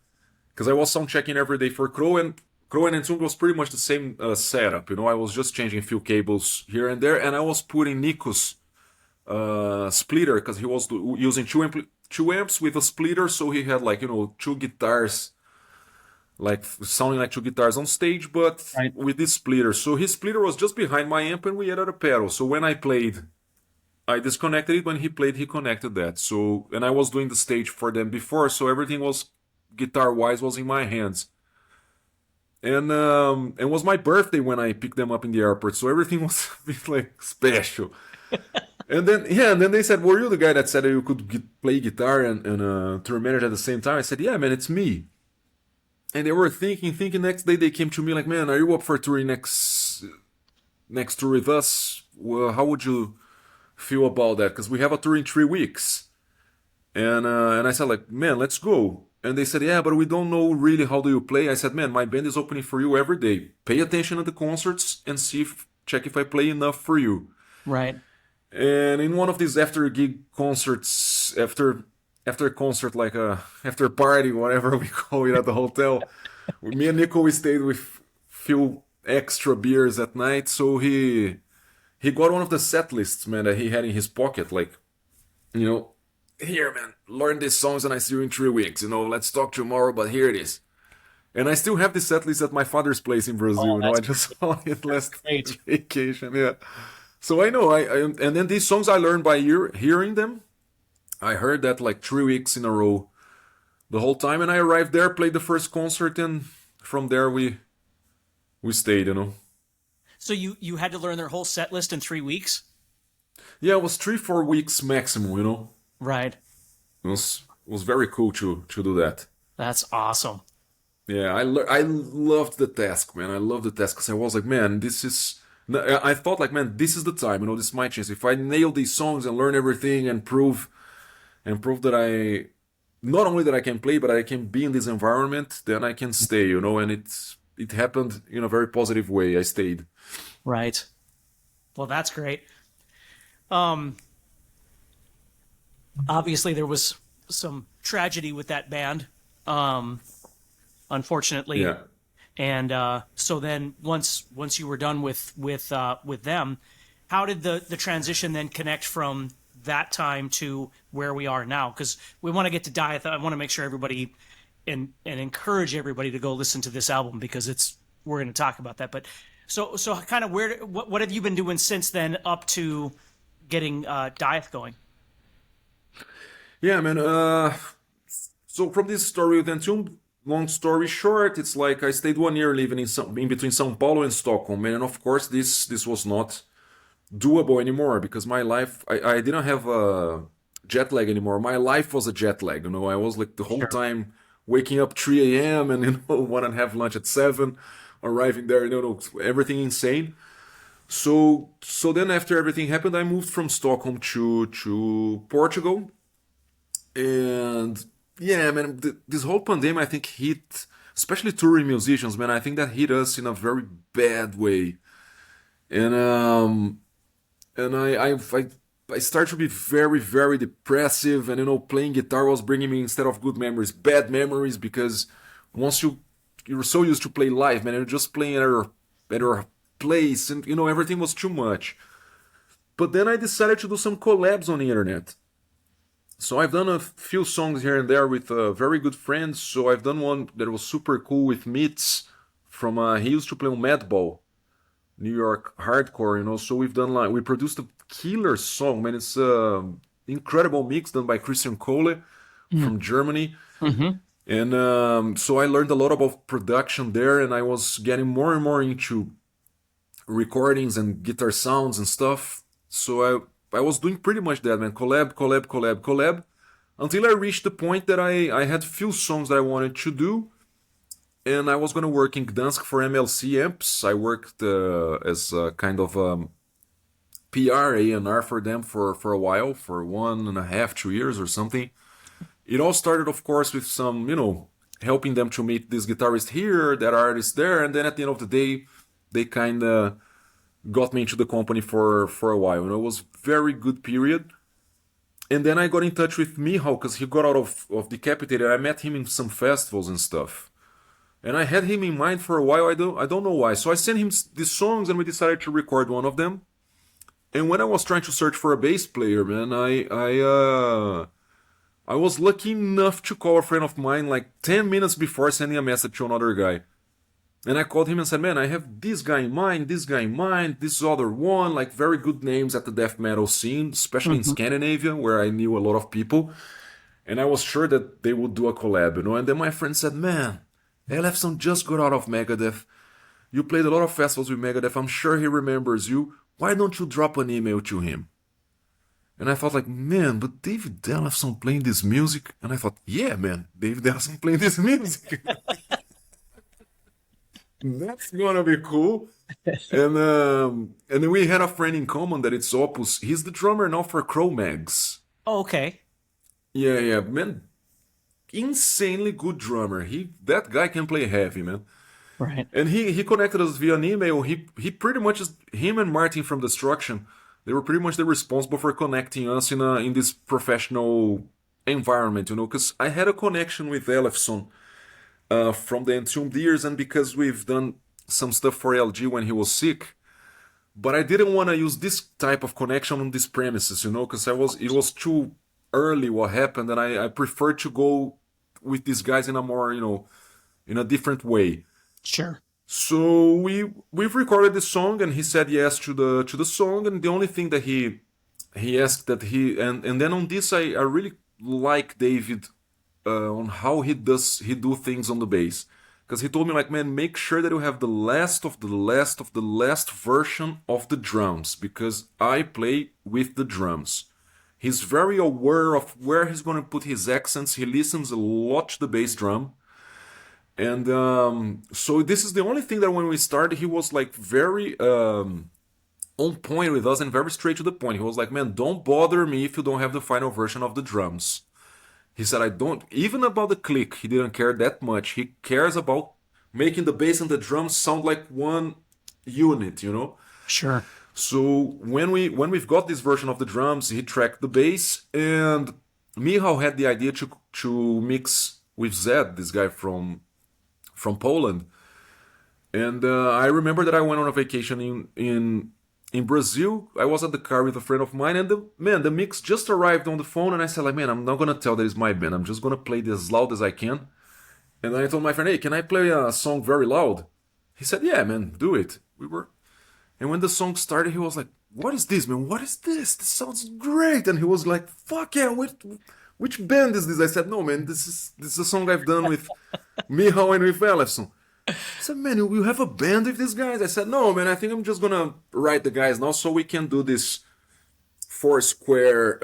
Because I was sound checking every day for Krow and Entombed was pretty much the same setup. I was just changing a few cables here and there, and I was putting Nico's splitter because he was using two amps with a splitter, so he had like two guitars, like sounding like two guitars on stage, but Right. with this splitter. So his splitter was just behind my amp, and we added a pedal. So when I played, I disconnected it. When he played, he connected that. So, and I was doing the stage for them before, so everything was guitar-wise was in my hands. And it was my birthday when I picked them up in the airport, so everything was a bit like special. And then they said, "Were you the guy that said that you could play guitar and tour manage at the same time?" I said, "Yeah, man, it's me." And they were thinking. Next day they came to me like, "Man, are you up for touring next tour with us? Well, how would you feel about that? Because we have a tour in 3 weeks." And I said like, "Man, let's go." And they said, "Yeah, but we don't know really how do you play." I said, "Man, my band is opening for you every day. Pay attention at the concerts and check if I play enough for you." Right. And in one of these after gig concerts, after concert, like a after party, whatever we call it at the hotel, me and Nico we stayed with few extra beers at night. So he got one of the set lists, man, that he had in his pocket, like, here, man, learn these songs and I see you in 3 weeks. Let's talk tomorrow, but here it is. And I still have the set list at my father's place in Brazil. that's I just saw it last great. vacation. Yeah. So I know. And then these songs I learned by hearing them. I heard that like 3 weeks in a row, the whole time. And I arrived there, played the first concert, and from there we stayed. So you had to learn their whole set list in 3 weeks? Yeah, it was 3-4 weeks maximum. Right. It was very cool to do that. That's awesome. Yeah, I loved the task, man. I loved the task because I was like, man, this is. I thought like, man, this is the time. This is my chance. If I nail these songs and learn everything and prove that I not only that I can play, but I can be in this environment, then I can stay. And it happened in a very positive way. I stayed. Right. Well, that's great. Obviously there was some tragedy with that band, unfortunately. Yeah. And so then once you were done with them, how did the transition then connect from that time to where we are now? Because we want to get to Dieth. I want to make sure everybody and encourage everybody to go listen to this album because we're going to talk about that. But so kind of what have you been doing since then up to getting Dieth going? Yeah, man. So from this story with Entombed, long story short, it's like I stayed 1 year living in between São Paulo and Stockholm, and of course this was not doable anymore because my life I didn't have a jet lag anymore. My life was a jet lag. I was like the whole time waking up 3 a.m. and want to have lunch at 7, arriving there, everything insane. So then after everything happened, I moved from Stockholm to Portugal. And yeah, man, this whole pandemic I think hit, especially touring musicians, man. I think that hit us in a very bad way, and I started to be very very depressive, and playing guitar was bringing me instead of good memories, bad memories because once you're so used to play live, man, you're just playing at your place, and everything was too much. But then I decided to do some collabs on the internet. So I've done a few songs here and there with very good friends. So I've done one that was super cool with Meats from he used to play on Madball, New York hardcore, you know. So we've done like we produced a killer song, man. It's incredible mix done by Christian Cole from Germany. Mm-hmm. And so I learned a lot about production there, and I was getting more and more into recordings and guitar sounds and stuff. So I was doing pretty much that, man. Collab, collab, collab, collab, until I reached the point that I had few songs that I wanted to do, and I was gonna work in Gdansk for MLC Amps. I worked as a kind of PR A&R for them for a while, for 1.5, 2 years or something. It all started, of course, with some, you know, helping them to meet this guitarist here, that artist there, and then at the end of the day, they kind of got me into the company for a while. You know, it was very good period. And then I got in touch with Michał because he got out of Decapitated. I met him in some festivals and stuff. And I had him in mind for a while. I don't know why. So I sent him these songs and we decided to record one of them. And when I was trying to search for a bass player, man, I was lucky enough to call a friend of mine like 10 minutes before sending a message to another guy. And I called him and said, man, I have this guy in mind, this guy in mind, this other one, like very good names at the death metal scene, especially in Scandinavia, where I knew a lot of people. And I was sure that they would do a collab, you know. And then my friend said, man, Ellefson just got out of Megadeth. You played a lot of festivals with Megadeth. I'm sure he remembers you. Why don't you drop an email to him? And I thought like, man, but David Ellefson playing this music? And I thought, yeah, man, David Ellefson playing this music. That's gonna be cool. And then we had a friend in common that it's Opus. He's the drummer now for Krow Mags. Oh, okay. Yeah, man. Insanely good drummer. That guy can play heavy, man. Right. And he connected us via an email. He pretty much is him and Martin from Destruction. They were pretty much the responsible for connecting us in this professional environment, you know, because I had a connection with Ellefson from the Entombed years, and because we've done some stuff for LG when he was sick. But I didn't want to use this type of connection on these premises, you know, because it was too early what happened, and I preferred to go with these guys in a more, you know, in a different way. Sure. So we've recorded the song, and he said yes to the song, and the only thing that he asked that and then on this I really like David on how he do things on the bass, because he told me like, man, make sure that you have the last of the last of the last version of the drums, because I play with the drums. He's very aware of where he's going to put his accents. He listens a lot to the bass drum. And so this is the only thing that when we started, he was like very on point with us and very straight to the point. He was like, man, don't bother me if you don't have the final version of the drums. He said, I don't, even about the click, he didn't care that much. He cares about making the bass and the drums sound like one unit, you know? Sure. So when we've got this version of the drums, he tracked the bass, and Michał had the idea to mix with Zed, this guy from Poland. And I remember that I went on a vacation in Brazil. I was at the car with a friend of mine, and the mix just arrived on the phone, and I said like, man, I'm not gonna tell that it's my band. I'm just gonna play this as loud as I can. And then I told my friend, hey, can I play a song very loud? He said, yeah, man, do it. And when the song started, he was like, what is this, man? What is this? This sounds great. And he was like, fuck yeah, which band is this? I said, no, man, this is a song I've done with Michał and with Ellefson. I said, man, you have a band with these guys? I said, no, man, I think I'm just gonna write the guys now so we can do this Foursquare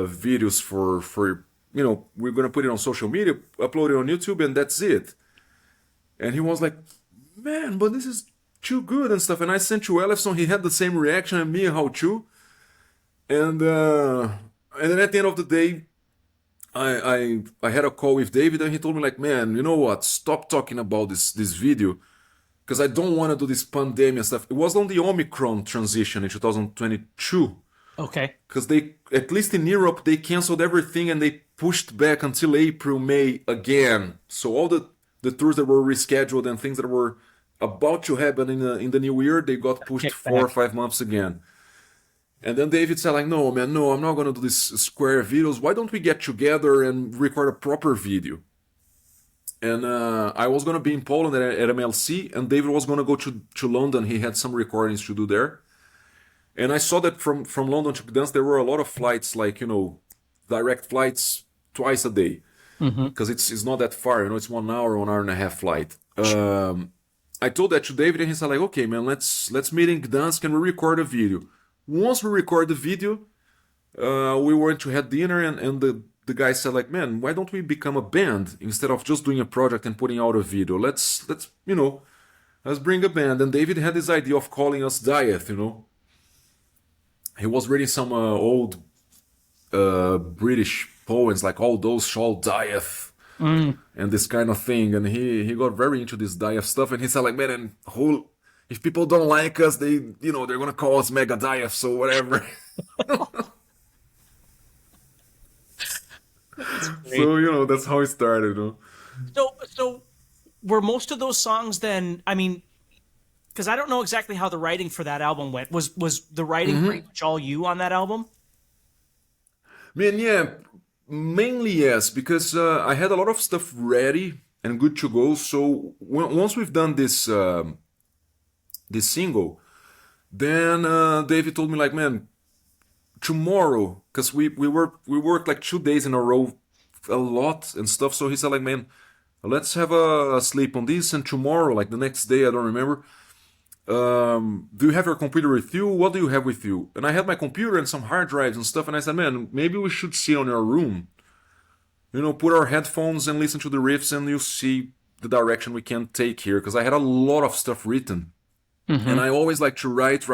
videos for you know, we're gonna put it on social media, upload it on YouTube, and that's it. And he was like, man, but this is too good and stuff. And I sent to Ellefson, he had the same reaction, and Michał too. And then at the end of the day, I had a call with David, and he told me like, man, you know what? Stop talking about this video, because I don't want to do this pandemic stuff. It was on the Omicron transition in 2022. Okay. Because they, at least in Europe, they canceled everything and they pushed back until April, May again. So all the tours that were rescheduled and things that were about to happen in the new year, they got pushed 4 or 5 months again. And then David said like, no, man, no, I'm not gonna do these square videos. Why don't we get together and record a proper video? And I was gonna be in Poland at MLC, and David was gonna go to London. He had some recordings to do there. And I saw that from London to Gdansk, there were a lot of flights, like, direct flights twice a day. Because it's not that far, it's 1 hour, 1 hour and a half flight. I told that to David, and he said like, okay, man, let's meet in Gdansk and we record a video. Once we record the video, we went to have dinner, and the guy said like, man, why don't we become a band instead of just doing a project and putting out a video? Let's bring a band. And David had this idea of calling us Dieth. He was reading some old British poems, like all those shall Dieth and this kind of thing. And he got very into this Dieth stuff, and he said like, man, and if people don't like us, they're gonna call us Mega Dieth, so whatever. So that's how it started. So were most of those songs then? I mean, because I don't know exactly how the writing for that album went. Was the writing pretty much all you on that album? Man, yeah, mainly yes, because I had a lot of stuff ready and good to go. So once we've done this single, then David told me like, man, tomorrow, because we worked like 2 days in a row, a lot and stuff. So he said like, man, let's have a sleep on this, and tomorrow, like the next day, I don't remember. Do you have your computer with you? What do you have with you? And I had my computer and some hard drives and stuff, and I said, man, maybe we should sit on your room, put our headphones and listen to the riffs, and you see the direction we can take here, because I had a lot of stuff written. And I always like to write,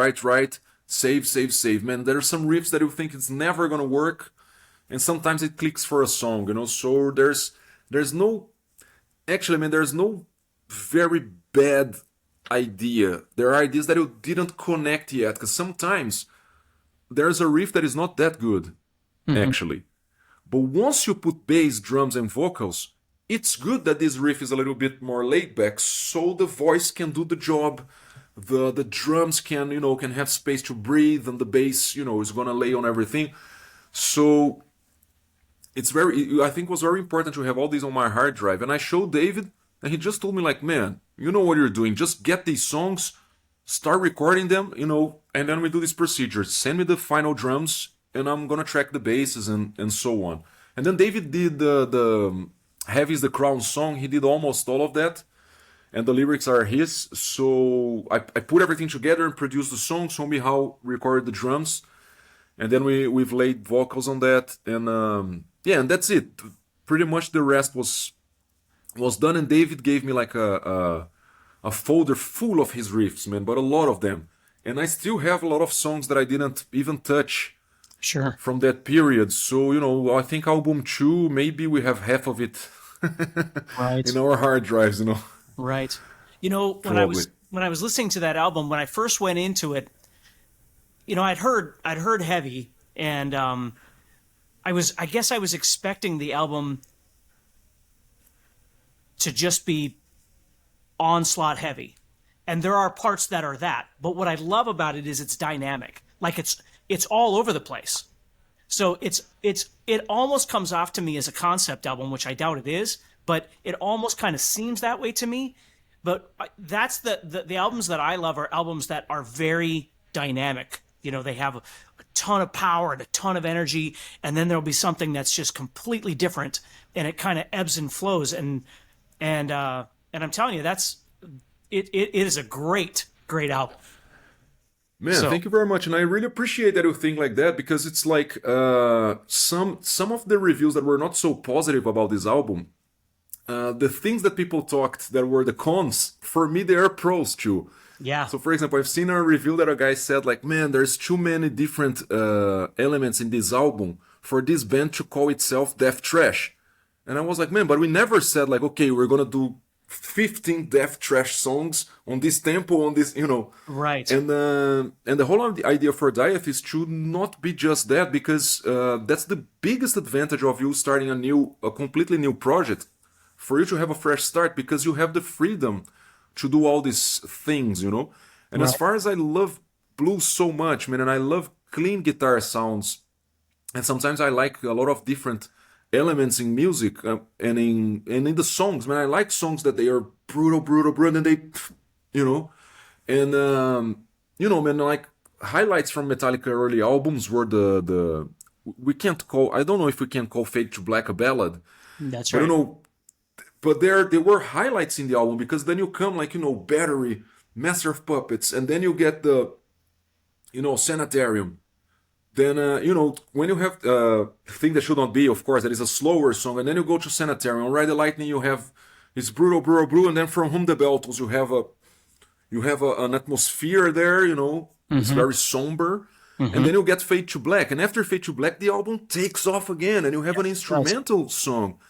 save. Man, there are some riffs that you think it's never gonna work, and sometimes it clicks for a song, So there's no very bad idea. There are ideas that you didn't connect yet, because sometimes there's a riff that is not that good, actually. But once you put bass, drums, and vocals, it's good that this riff is a little bit more laid back, so the voice can do the job. The drums can have space to breathe, and the bass is gonna lay on everything. So I think it was very important to have all these on my hard drive. And I showed David, and he just told me like, man, you know what you're doing, just get these songs, start recording them, and then we do this procedure. Send me the final drums, and I'm gonna track the basses and so on. And then David did the Heavy is the Crown song. He did almost all of that, and the lyrics are his. So I put everything together and produced the song, somehow recorded the drums, and then we've laid vocals on that, and and that's it. Pretty much the rest was done, and David gave me like a folder full of his riffs, man, but a lot of them. And I still have a lot of songs that I didn't even touch from that period. So, I think album 2, maybe we have half of it in our hard drives, Right. When I was listening to that album, when I first went into it, I'd heard Heavy, and I guess I was expecting the album to just be onslaught heavy. And there are parts that are that. But what I love about it is it's dynamic. Like it's all over the place. So it almost comes off to me as a concept album, which I doubt it is, but it almost kind of seems that way to me. But that's the albums that I love are albums that are very dynamic. They have a ton of power and a ton of energy, and then there'll be something that's just completely different, and it kind of ebbs and flows. And I'm telling you, it is a great album. Man, thank you very much, and I really appreciate that you think like that, because it's like some of the reviews that were not so positive about this album, the things that people talked that were the cons, for me they are pros too. Yeah. So for example, I've seen a review that a guy said like, man, there's too many different elements in this album for this band to call itself Death Trash. And I was like, man, but we never said like, okay, we're gonna do 15 Death Trash songs on this tempo, on this, Right. And the whole idea for Dieth is to not be just that, because that's the biggest advantage of you starting a completely new project, for you to have a fresh start, because you have the freedom to do all these things, And as far as I love blues so much, man, and I love clean guitar sounds, and sometimes I like a lot of different elements in music, and in the songs. Man, I like songs that they are brutal, brutal, brutal, and they, you know, and man, like highlights from Metallica early albums were the we can't call, I don't know if we can call Fade to Black a ballad. That's I right. don't know, but there were highlights in the album, because then you come like, Battery, Master of Puppets, and then you get the, Sanitarium. Then, when you have Thing That Should Not Be, of course, that is a slower song, and then you go to Sanitarium. On Ride the Lightning, you have it's brutal, brutal, brutal, and then from Whom the Bell Tolls, you have an atmosphere there, it's very somber. And then you get Fade to Black, and after Fade to Black, the album takes off again, and you have an instrumental song.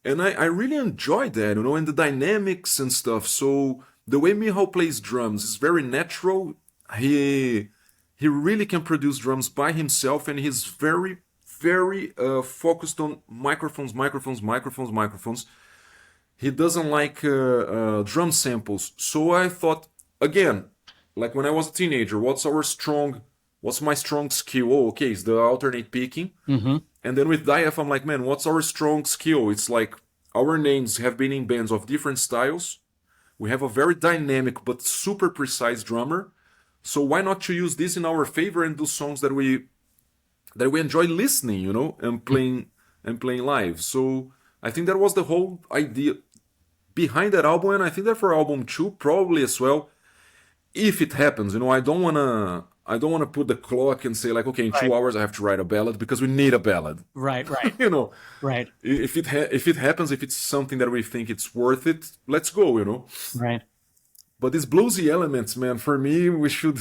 And I really enjoyed that, and the dynamics and stuff. So the way Mihal plays drums is very natural. He really can produce drums by himself, and he's very, very focused on microphones, microphones, microphones, microphones. He doesn't like drum samples. So I thought, again, like when I was a teenager, what's my strong skill? Oh, okay, it's the alternate picking. And then with Dieth, I'm like, man, what's our strong skill? It's like our names have been in bands of different styles. We have a very dynamic but super precise drummer. So why not to use this in our favor and do songs that we enjoy listening, and playing live. So I think that was the whole idea behind that album, and I think that for album 2 probably as well, if it happens. I don't wanna put the clock and say like, okay, in 2 hours I have to write a ballad, because we need a ballad. Right. Right. If it happens, if it's something that we think it's worth it, let's go. Right. But these bluesy elements, man, for me, we should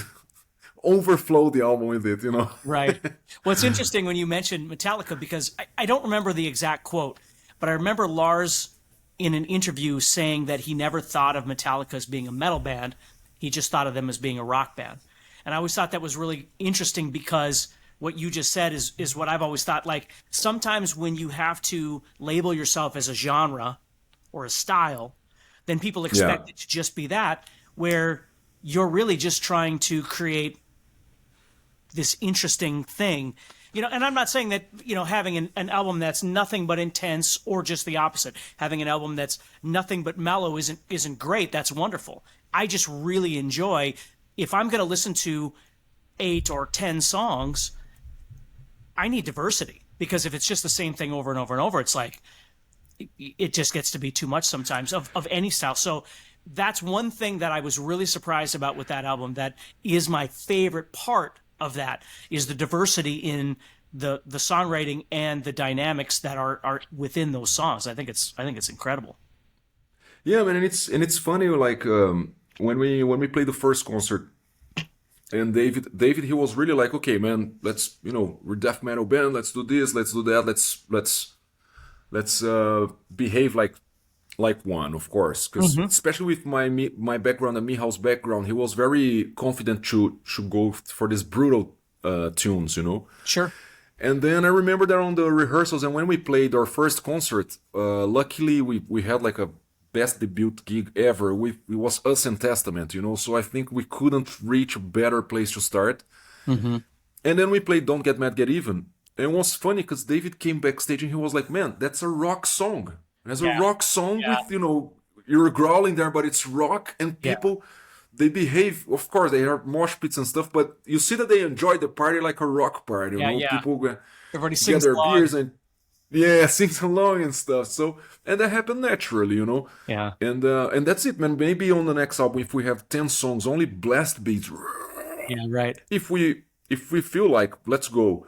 overflow the album with it, Right. Well, it's interesting when you mentioned Metallica, because I don't remember the exact quote, but I remember Lars in an interview saying that he never thought of Metallica as being a metal band. He just thought of them as being a rock band. And I always thought that was really interesting, because what you just said is what I've always thought. Like, sometimes when you have to label yourself as a genre or a style, then people expect it to just be that, where you're really just trying to create this interesting thing. And I'm not saying that, having an album that's nothing but intense, or just the opposite. Having an album that's nothing but mellow isn't great. That's wonderful. I just really enjoy, if I'm going to listen to 8 or 10 songs, I need diversity, because if it's just the same thing over and over and over, it's like, it just gets to be too much sometimes of any style. So that's one thing that I was really surprised about with that album. That is my favorite part of that, is the diversity in the songwriting and the dynamics that are within those songs. I think it's incredible. Yeah, man, and it's funny, like when we played the first concert, and David, he was really like, okay, man, let's, we're death metal band, let's do this, let's do that, let's behave like one, of course, because especially with my background and Mihal's background, he was very confident to go for these brutal tunes, Sure. And then I remember that on the rehearsals, and when we played our first concert, luckily we had like a best debut gig ever. It was us and Testament, so I think we couldn't reach a better place to start. And then we played Don't Get Mad, Get Even. And it was funny, because David came backstage and he was like, man, that's a rock song. There's a rock song with, you're growling there, but it's rock, and people, they behave, of course, they are mosh pits and stuff, but you see that they enjoy the party like a rock party, People Everybody get sings their along. beers and sings along and stuff. So, and that happened naturally, Yeah. And that's it, man. Maybe on the next album, if we have 10 songs, only blast beats. Yeah, right. If we feel like, let's go.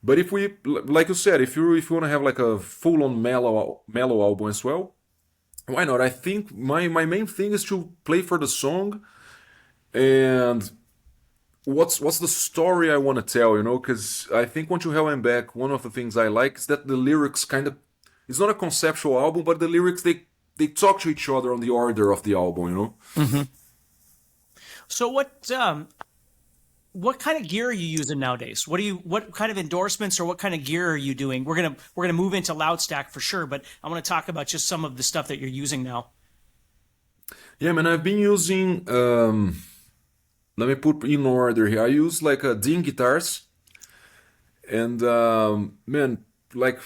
But if we, like you said, if you want to have like a full-on mellow album as well, why not? I think my main thing is to play for the song, and what's the story I want to tell, because I think Once You Hell I'm Back, one of the things I like is that the lyrics kind of, it's not a conceptual album, but the lyrics, they talk to each other on the order of the album, So what kind of gear are you using nowadays? What kind of endorsements or what kind of gear are you doing? We're gonna move into Loudstack for sure, but I want to talk about just some of the stuff that you're using now. Yeah, man, I've been using let me put in order here. I use like a Dean guitars, and man, like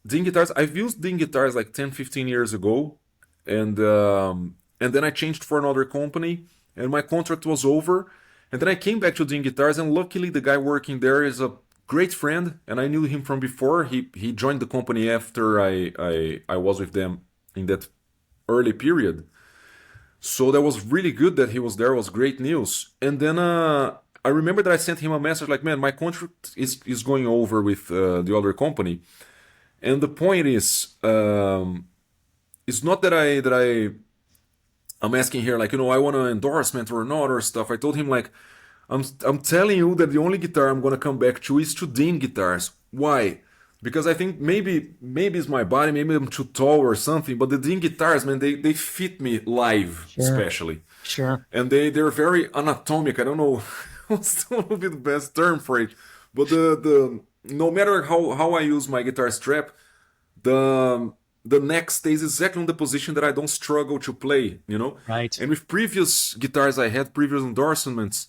Dean guitars. I've used Dean guitars like 10, 15 years ago, and then I changed for another company, and my contract was over, and then I came back to Dean guitars, and luckily the guy working there is a great friend, and I knew him from before. He joined the company after I was with them in that early period. So that was really good that he was there. It was great news. And then I remember that I sent him a message like, "Man, my contract is going over with the other company." And the point is, it's not that I'm asking here like, I want an endorsement or not or stuff. I told him like, I'm telling you that the only guitar I'm gonna come back to is to Dean guitars. Why? Because I think maybe it's my body, maybe I'm too tall or something, but the Dean guitars, man, they fit me live, Sure. especially. Sure. And they're very anatomic. I don't know what's gonna be the best term for it. But the no matter how I use my guitar strap, the neck stays exactly on the position that I don't struggle to play. Right. And with previous guitars I had, previous endorsements,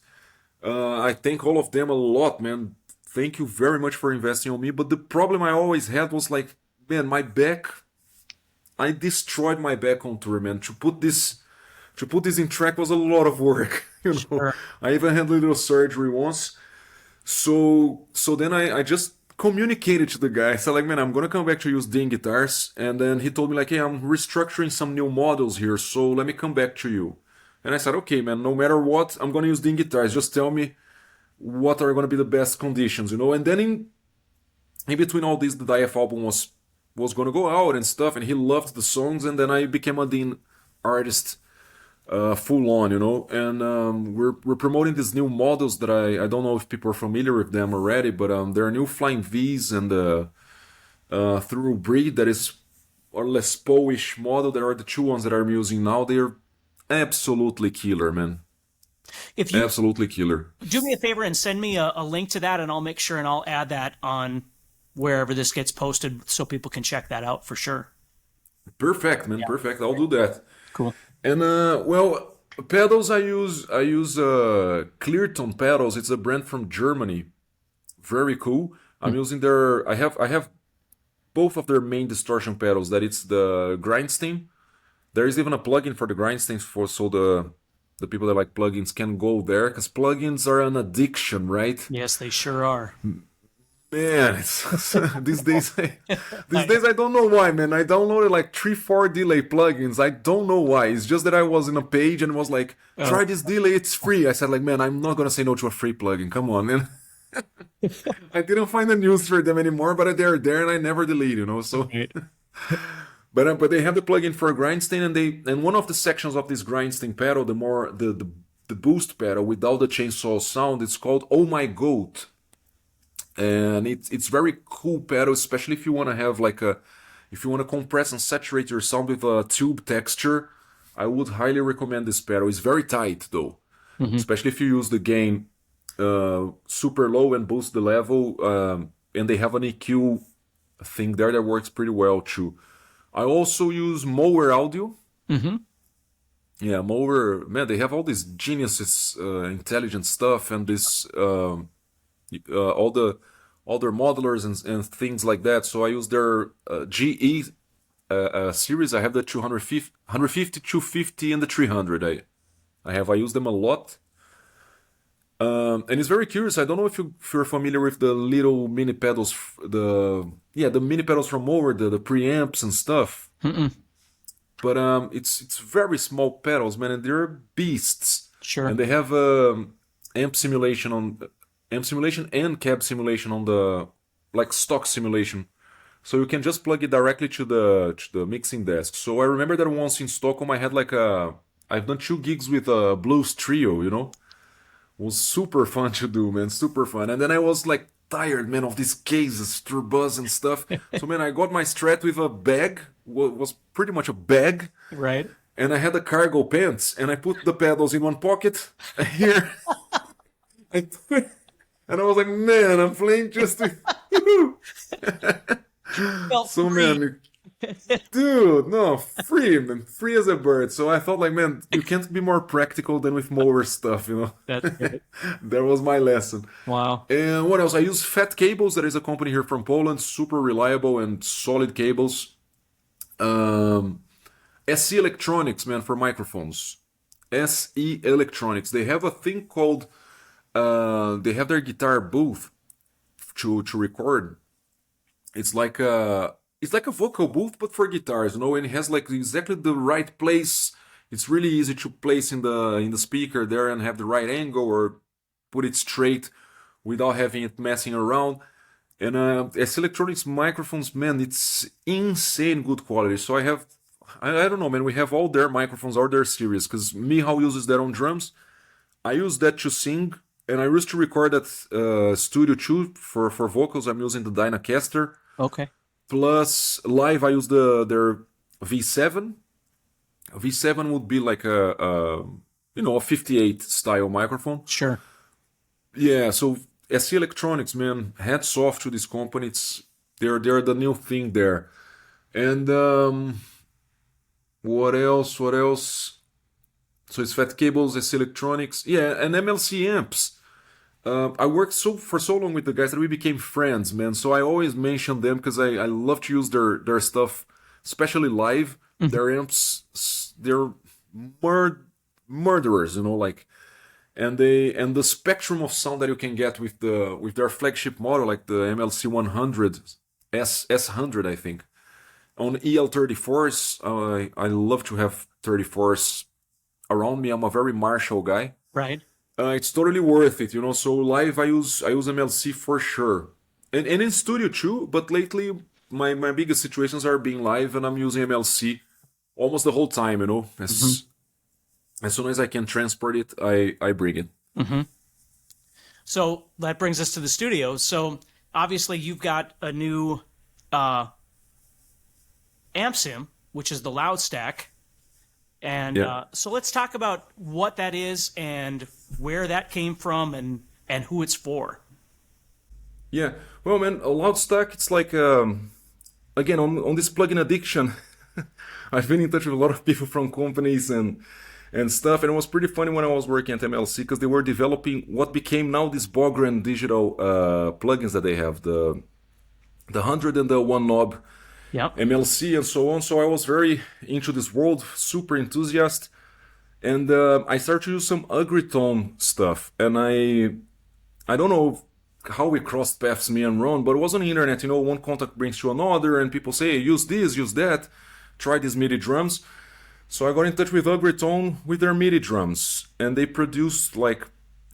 I thank all of them a lot, man. Thank you very much for investing on me. But the problem I always had was like, man, my back. I destroyed my back on tour, man. To put this in track was a lot of work. Sure. I even had a little surgery once. So then I just communicated to the guy. I said like, man, I'm gonna come back to use Dean guitars. And then he told me like, hey, I'm restructuring some new models here, so let me come back to you. And I said, okay, man, no matter what, I'm gonna use Dean guitars. Just tell me what are gonna be the best conditions. And then in between all this, the Dieth album was gonna go out and stuff, and he loved the songs, and then I became a Dean artist full on. And we're promoting these new models that I don't know if people are familiar with them already, but there are new Flying V's and through Breed that is or less Polish model. There are the two ones that I'm using now. They're absolutely killer, man. If you Absolutely killer. do me a favor and send me a link to that, and I'll make sure and I'll add that on wherever this gets posted so people can check that out for sure. Perfect, man. Perfect. I'll do that. Cool. And well, pedals I use Cleartone pedals. It's a brand from Germany. Very cool. I'm using their I have both of their main distortion pedals. That it's the Grindstein. There is even a plugin for the Grindsteins so the people that like plugins can go there, because plugins are an addiction, right? Yes, they sure are. Man, it's, these days I don't know why, man. I downloaded like 3-4 delay plugins. I don't know why. It's just that I was in a page and was like, try this delay, it's free. I said like, man, I'm not gonna say no to a free plugin. Come on, man. I didn't find a use for them anymore, but they're there and I never delete. So Right. but they have the plugin for Grindstein, and one of the sections of this Grindstein pedal, the boost pedal without the chainsaw sound, it's called Oh My Goat. And it's very cool pedal, especially if you want to have if you want to compress and saturate your sound with a tube texture. I would highly recommend this pedal. It's very tight though, especially if you use the gain super low and boost the level. And they have an EQ thing there that works pretty well too. I also use Mower Audio. Yeah, Mower, man, they have all these geniuses, intelligent stuff, and this all their modelers and things like that. So I use their GE series. I have the 150, 250, and the 300. I use them a lot. And it's very curious. I don't know if you're familiar with the little mini pedals, the mini pedals from Mower, the preamps and stuff. But it's very small pedals, man, and they're beasts. Sure. And they have amp simulation and cab simulation on the stock simulation, so you can just plug it directly to the mixing desk. So I remember that once in Stockholm I had I've done 2 gigs with a blues trio. It was super fun to do, man, super fun. And then I was like tired, man, of these cases, turbos and stuff. So man, I got my Strat with a bag, was pretty much a bag, Right. and I had the cargo pants, and I put the pedals in one pocket here. And I was like, man, I'm playing just with you. Felt So, free. man, Dude, no, free, man, free as a bird. So I thought, like, man, you can't be more practical than with mower stuff, you know? That's great. That was my lesson. Wow. And what else? I use Fat Cables. That is a company here from Poland, super reliable and solid cables. Um, SE Electronics, man, for microphones. SE Electronics. They have a thing called, they have their guitar booth to record. It's like a vocal booth, but for guitars, you know, and it has like exactly the right place. It's really easy to place in the speaker there and have the right angle or put it straight without having it messing around. And as electronics microphones, man, it's insane good quality. So I don't know, man, we have all their microphones, all their series, because Mihal uses that on drums. I use that to sing, and I used to record at Studio 2 for vocals. I'm using the Dynacaster. Okay. Plus, live, I use their V7. V7 would be like a 58 style microphone. Sure. Yeah, so SC Electronics, man, hats off to this company. They're the new thing there. And what else? What else? So it's Fat Cables, SC Electronics. Yeah, and MLC amps. I worked for so long with the guys that we became friends, man. So I always mention them because I love to use their stuff, especially live. Their amps, they're murderers, you know, like, and the spectrum of sound that you can get with their flagship model, like the MLC 100 S100, I think, on EL34s. I love to have 34s around me. I'm a very Marshall guy. Right. It's totally worth it, you know. So live, I use MLC for sure, and in studio too. But lately, my biggest situations are being live, and I'm using MLC almost the whole time, you know. As soon as I can transport it, I bring it. So that brings us to the studio. So obviously you've got a new amp sim, which is the Loud Stack. And Yeah. so let's talk about what that is and where that came from and who it's for. Yeah, well, man, a loud stack. It's like again on this plugin addiction. I've been in touch with a lot of people from companies and stuff, and it was pretty funny when I was working at MLC because they were developing what became now these Bogren digital plugins that they have, the 100 and the one knob Yep. MLC and so on. So I was very into this world, super enthusiast, and I started to use some Agritone stuff. And I don't know how we crossed paths, me and Ron, but it was on the internet. You know, one contact brings to another, and people say, hey, use this, use that, try these MIDI drums. So I got in touch with Agritone with their MIDI drums, and they produced like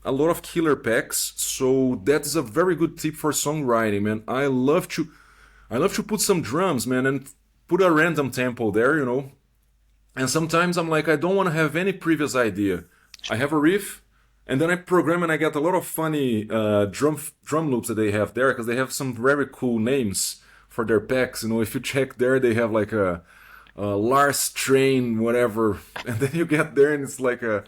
a lot of killer packs. So that is a very good tip for songwriting, man. I love to put some drums, man, and put a random tempo there, you know. And sometimes I'm like, I don't want to have any previous idea. I have a riff, and then I program, and I get a lot of funny drum loops that they have there, because they have some very cool names for their packs. You know, if you check there, they have like a Lars Train, whatever, and then you get there, and it's like the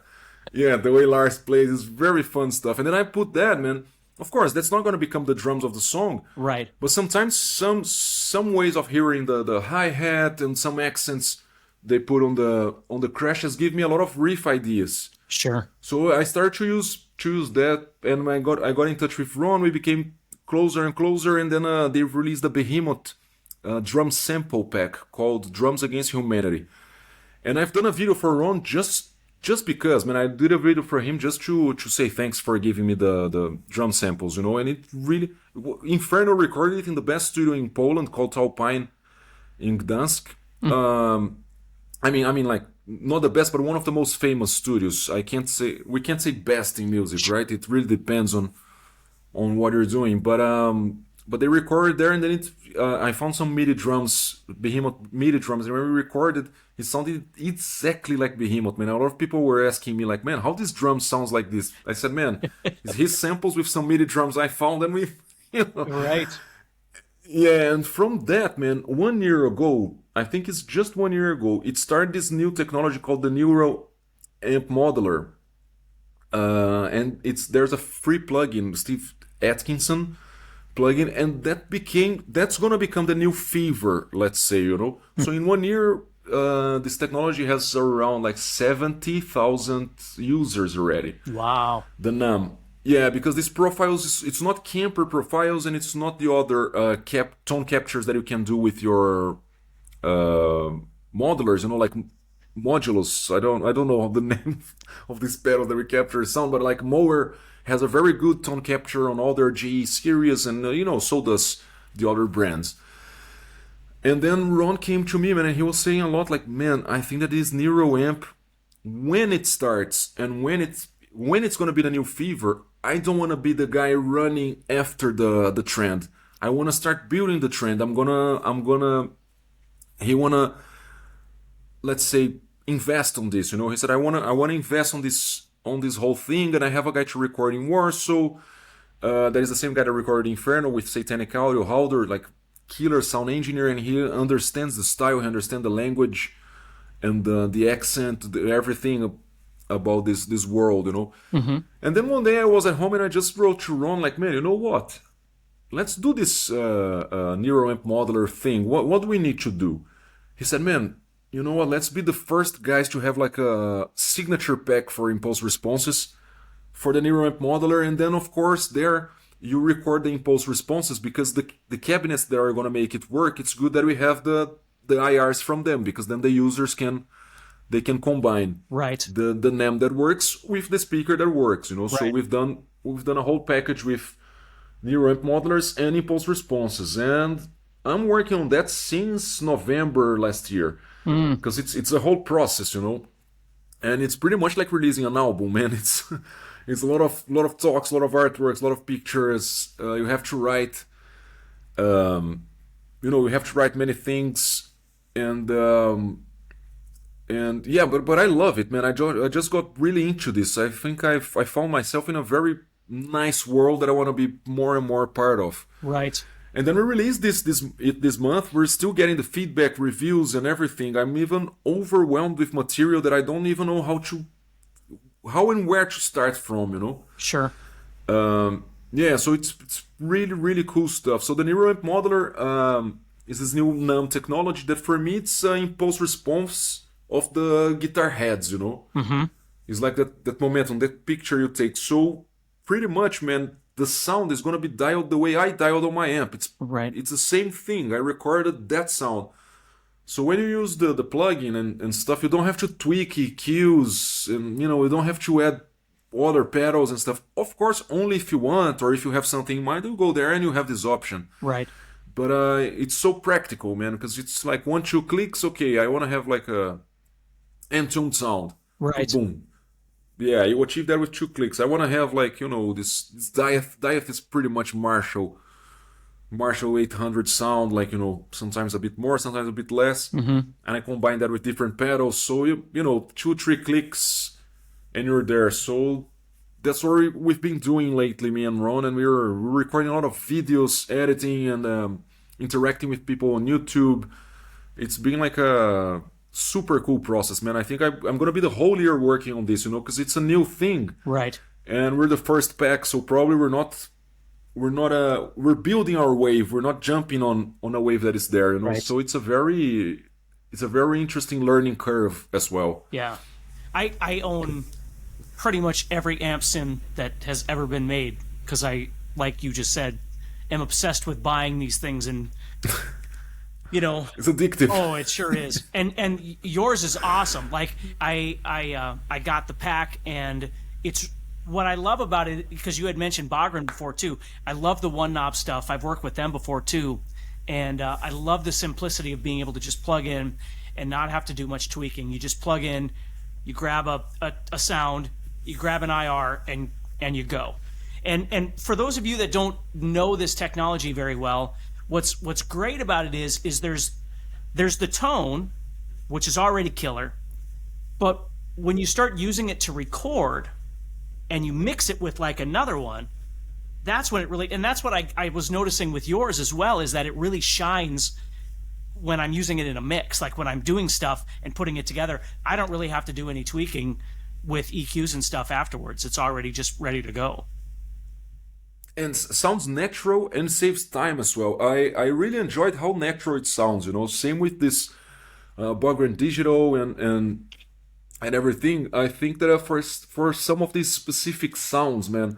way Lars plays is very fun stuff. And then I put that, man. Of course, that's not going to become the drums of the song, Right. but sometimes some ways of hearing the hi-hat and some accents they put on the crashes give me a lot of riff ideas. Sure. So I started to use that, and I got in touch with Ron. We became closer and closer, and then they released the Behemoth drum sample pack called Drums Against Humanity. And I've done a video for Ron just because, man, I did a video for him just to say thanks for giving me the drum samples, you know. And it really, Inferno recorded it in the best studio in Poland called Alpine in Gdansk. I mean, like, not the best, but one of the most famous studios. We can't say best in music, right? It really depends on what you're doing. But they recorded there, and then I found some MIDI drums, Behemoth MIDI drums, and when we recorded, it sounded exactly like Behemoth, man. A lot of people were asking me, like, man, how this drum sounds like this? I said, man, it's his samples with some MIDI drums I found, and we, you know. Right. Yeah, and from that, man, 1 year ago, I think it's just 1 year ago, it started this new technology called the neur-oamp modeler. And there's a free plugin, Steve Atkinson plugin, and that's gonna become the new fever, let's say, you know. So in 1 year, this technology has around like 70,000 users already. Wow. The num. Yeah, because these profiles, it's not camper profiles, and it's not the other tone captures that you can do with your modelers, you know, like modulus. I don't know the name of this pedal that we capture sound, but like Mower has a very good tone capture on all their GE series, and you know, so does the other brands. And then Ron came to me, man, and he was saying a lot like, man, I think that this neur-oamp, when it starts and when it's gonna be the new fever, I don't want to be the guy running after the trend. I want to start building the trend. He wanna, let's say, invest on this. You know, he said, I wanna invest on this whole thing, and I have a guy to record in Warsaw. That is the same guy that recorded Inferno with Satanic Audio, Halder, like killer sound engineer, and he understands the style, he understands the language and the accent, everything about this world, you know. Mm-hmm. And then one day I was at home and I just wrote to Ron like, man, you know what? Let's do this neur-oamp modeler thing. What do we need to do? He said, man, you know what? Let's be the first guys to have like a signature pack for impulse responses for the neur-oamp modeler, and then of course there you record the impulse responses, because the cabinets that are gonna make it work, it's good that we have the IRs from them, because then the users can combine the NAM that works with the speaker that works, you know. Right. So we've done a whole package with neur-oamp modelers and impulse responses, and I'm working on that since November last year, because it's a whole process, you know, and it's pretty much like releasing an album, man. It's a lot of talks, a lot of artworks, a lot of pictures. You have to write, you know, you have to write many things, and yeah, but I love it, man. I just got really into this. I think I found myself in a very nice world that I want to be more and more part of. Right. And then we released this month. We're still getting the feedback, reviews, and everything. I'm even overwhelmed with material that I don't even know how and where to start from, you know. Sure. Yeah, so it's really, really cool stuff. So the neur-oamp modeler is this new NAM technology that for me it's impulse response of the guitar heads, you know. Mm-hmm. It's like that momentum, that picture you take. So pretty much, man, the sound is gonna be dialed the way I dialed on my amp. It's the same thing. I recorded that sound. So when you use the plugin and stuff, you don't have to tweak EQs, and you know, you don't have to add other pedals and stuff. Of course, only if you want, or if you have something in mind, you go there and you have this option. Right. But it's so practical, man, because it's like 1-2 clicks. Okay, I want to have like a end-tuned sound. Right. Boom. Yeah, you achieve that with 2 clicks. I want to have like, you know, this Dieth. Dieth is pretty much Marshall 800 sound, like, you know, sometimes a bit more, sometimes a bit less, and I combine that with different pedals. So you know, 2-3 clicks and you're there. So that's what we've been doing lately, me and Ron, and we're recording a lot of videos, editing, and interacting with people on YouTube. It's been like a super cool process, man. I think I'm gonna be the whole year working on this, you know, because it's a new thing, right? And we're the first pack, so probably we're building our wave. We're not jumping on a wave that is there, you know. Right. So it's a very interesting learning curve as well. Yeah, I own pretty much every amp sim that has ever been made, because I, like you just said, am obsessed with buying these things, and you know, it's addictive. Oh, it sure is. And yours is awesome. Like I got the pack, and it's what I love about it, because you had mentioned Broadened before too. I love the one knob stuff. I've worked with them before too, and I love the simplicity of being able to just plug in and not have to do much tweaking. You just plug in, you grab a sound, you grab an IR, and you go. And for those of you that don't know this technology very well, what's great about it is there's the tone, which is already killer, but when you start using it to record and you mix it with like another one, that's when it really, and that's what I was noticing with yours as well, is that it really shines when I'm using it in a mix. Like when I'm doing stuff and putting it together, I don't really have to do any tweaking with EQs and stuff afterwards. It's already just ready to go. and sounds natural and saves time as well. I really enjoyed how natural it sounds. Same with this Broadened digital and everything. I think that for some of these specific sounds, man,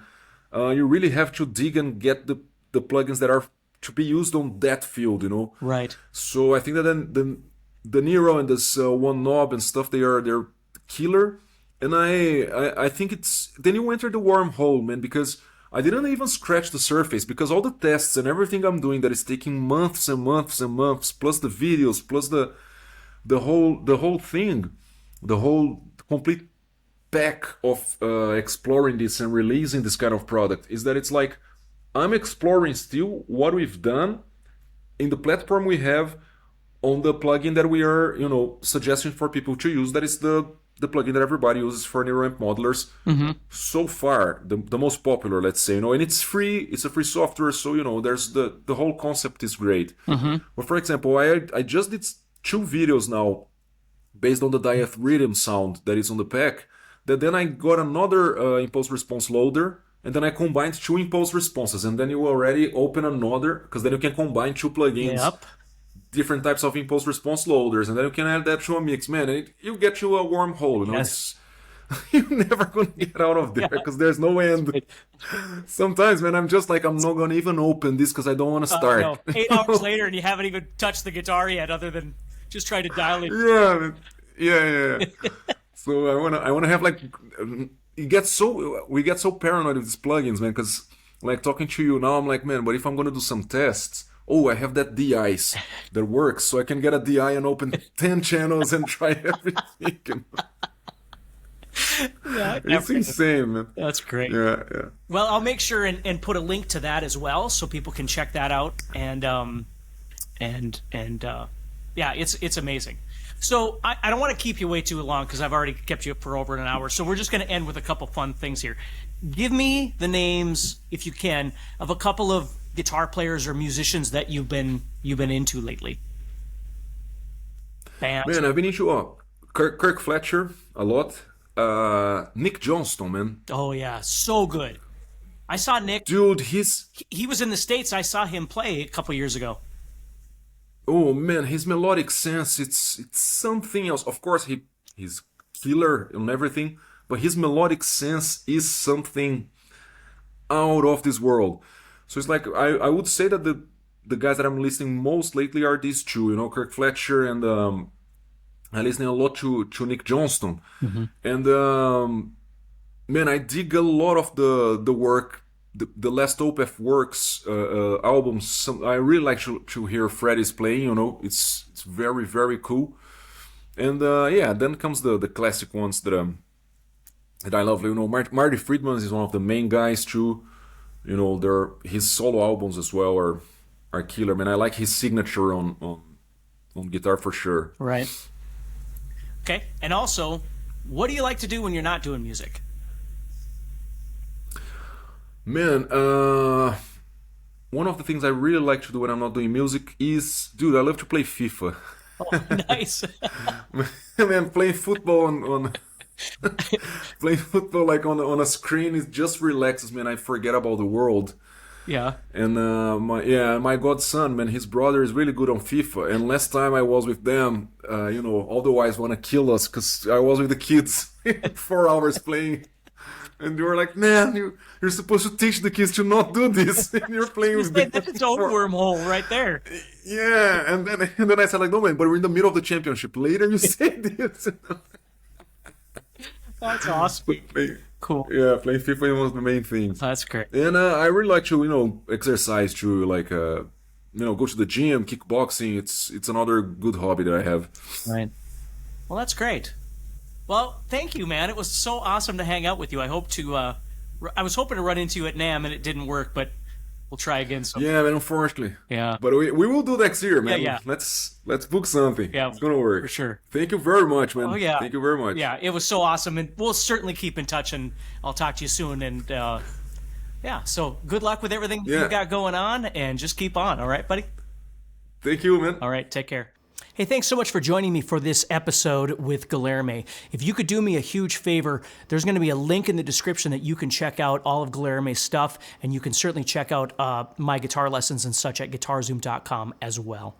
you really have to dig and get the plugins that are to be used on that field. Right. So I think that then the Nero and this one knob and stuff, they're killer. And I think it's then you enter the wormhole, man, because I didn't even scratch the surface, because all the tests and everything I'm doing that is taking months and months and months, plus the videos, plus the whole thing, the whole complete pack of exploring this and releasing this kind of product, is that it's like I'm exploring still what we've done in the platform we have on the plugin that we are, suggesting for people to use. That is the plugin that everybody uses for neur-oamp modelers. So far, the most popular, let's say, and it's free. It's a free software, so there's the whole concept is great. But for example, I just did 2 videos now based on the Dieth rhythm sound that is on the pack. That then I got another impulse response loader, and then I combined 2 impulse responses, and then you already open another, because then you can combine 2 plugins. Yep. Different types of impulse response loaders, and then you can add that to a mix, man. And you get you a wormhole. Yes. You're never gonna get out of there because there's no end. Sometimes, man, I'm just like, I'm not gonna even open this because I don't want to start. No. 8 hours later, and you haven't even touched the guitar yet, other than just trying to dial it. Yeah. So I wanna have like, we get so paranoid with these plugins, man. Because like talking to you now, I'm like, man, but if I'm gonna do some tests. Oh, I have that DI that works, so I can get a DI and open 10 channels and try everything. Yeah, it's insane, man. That's great. Yeah. Well, I'll make sure and put a link to that as well, so people can check that out. And yeah, it's amazing. So I don't want to keep you way too long because I've already kept you up for over an hour. So we're just going to end with a couple fun things here. Give me the names, if you can, of a couple of guitar players or musicians that you've been into lately. Bands. Man, I've been into Kirk Fletcher a lot. Nick Johnston, man. Oh yeah, so good. I saw Nick. Dude, he was in the States. I saw him play a couple years ago. Oh man, his melodic sense, it's something else. Of course, he's killer on everything, but his melodic sense is something out of this world. So it's like I would say that the guys that I'm listening most lately are these 2, Kirk Fletcher, and I'm listening a lot to Nick Johnston. And man, I dig a lot of the work, the last OPF Works albums. I really like to hear Freddie's playing. It's very, very cool. And yeah, then comes the classic ones that I love. Marty Friedman is one of the main guys too. His solo albums as well are killer, man. I like his signature on guitar for sure. Right. Okay. And also, what do you like to do when you're not doing music? Man, one of the things I really like to do when I'm not doing music is, dude, I love to play FIFA. Oh, nice. Man, playing football on playing football like on a screen, it just relaxes, man. I forget about the world. Yeah. And my godson, man, his brother is really good on FIFA. And last time I was with them, all the wives want to kill us because I was with the kids 4 hours playing. And they were like, man, you're supposed to teach the kids to not do this. And you're playing with them. That's its own wormhole right there. Yeah, and then I said, like, no, man, but we're in the middle of the championship. Later you say this. That's awesome. Cool. Yeah, playing FIFA is one of the main things. That's great. And I really like to, exercise too, like, go to the gym, kickboxing. It's another good hobby that I have. Right. Well, that's great. Well, thank you, man. It was so awesome to hang out with you. I hope to. I was hoping to run into you at NAMM, and it didn't work, but we'll try again sometime. Yeah, man. Unfortunately. Yeah. But we will do next year, man. Yeah. Let's book something. Yeah, it's gonna work for sure. Thank you very much, man. Oh yeah. Thank you very much. Yeah, it was so awesome, and we'll certainly keep in touch, and I'll talk to you soon. And yeah, so good luck with everything you got going on, and just keep on. All right, buddy. Thank you, man. All right, take care. Hey, thanks so much for joining me for this episode with Guilherme. If you could do me a huge favor, there's going to be a link in the description that you can check out all of Guilherme's stuff, and you can certainly check out my guitar lessons and such at guitarzoom.com as well.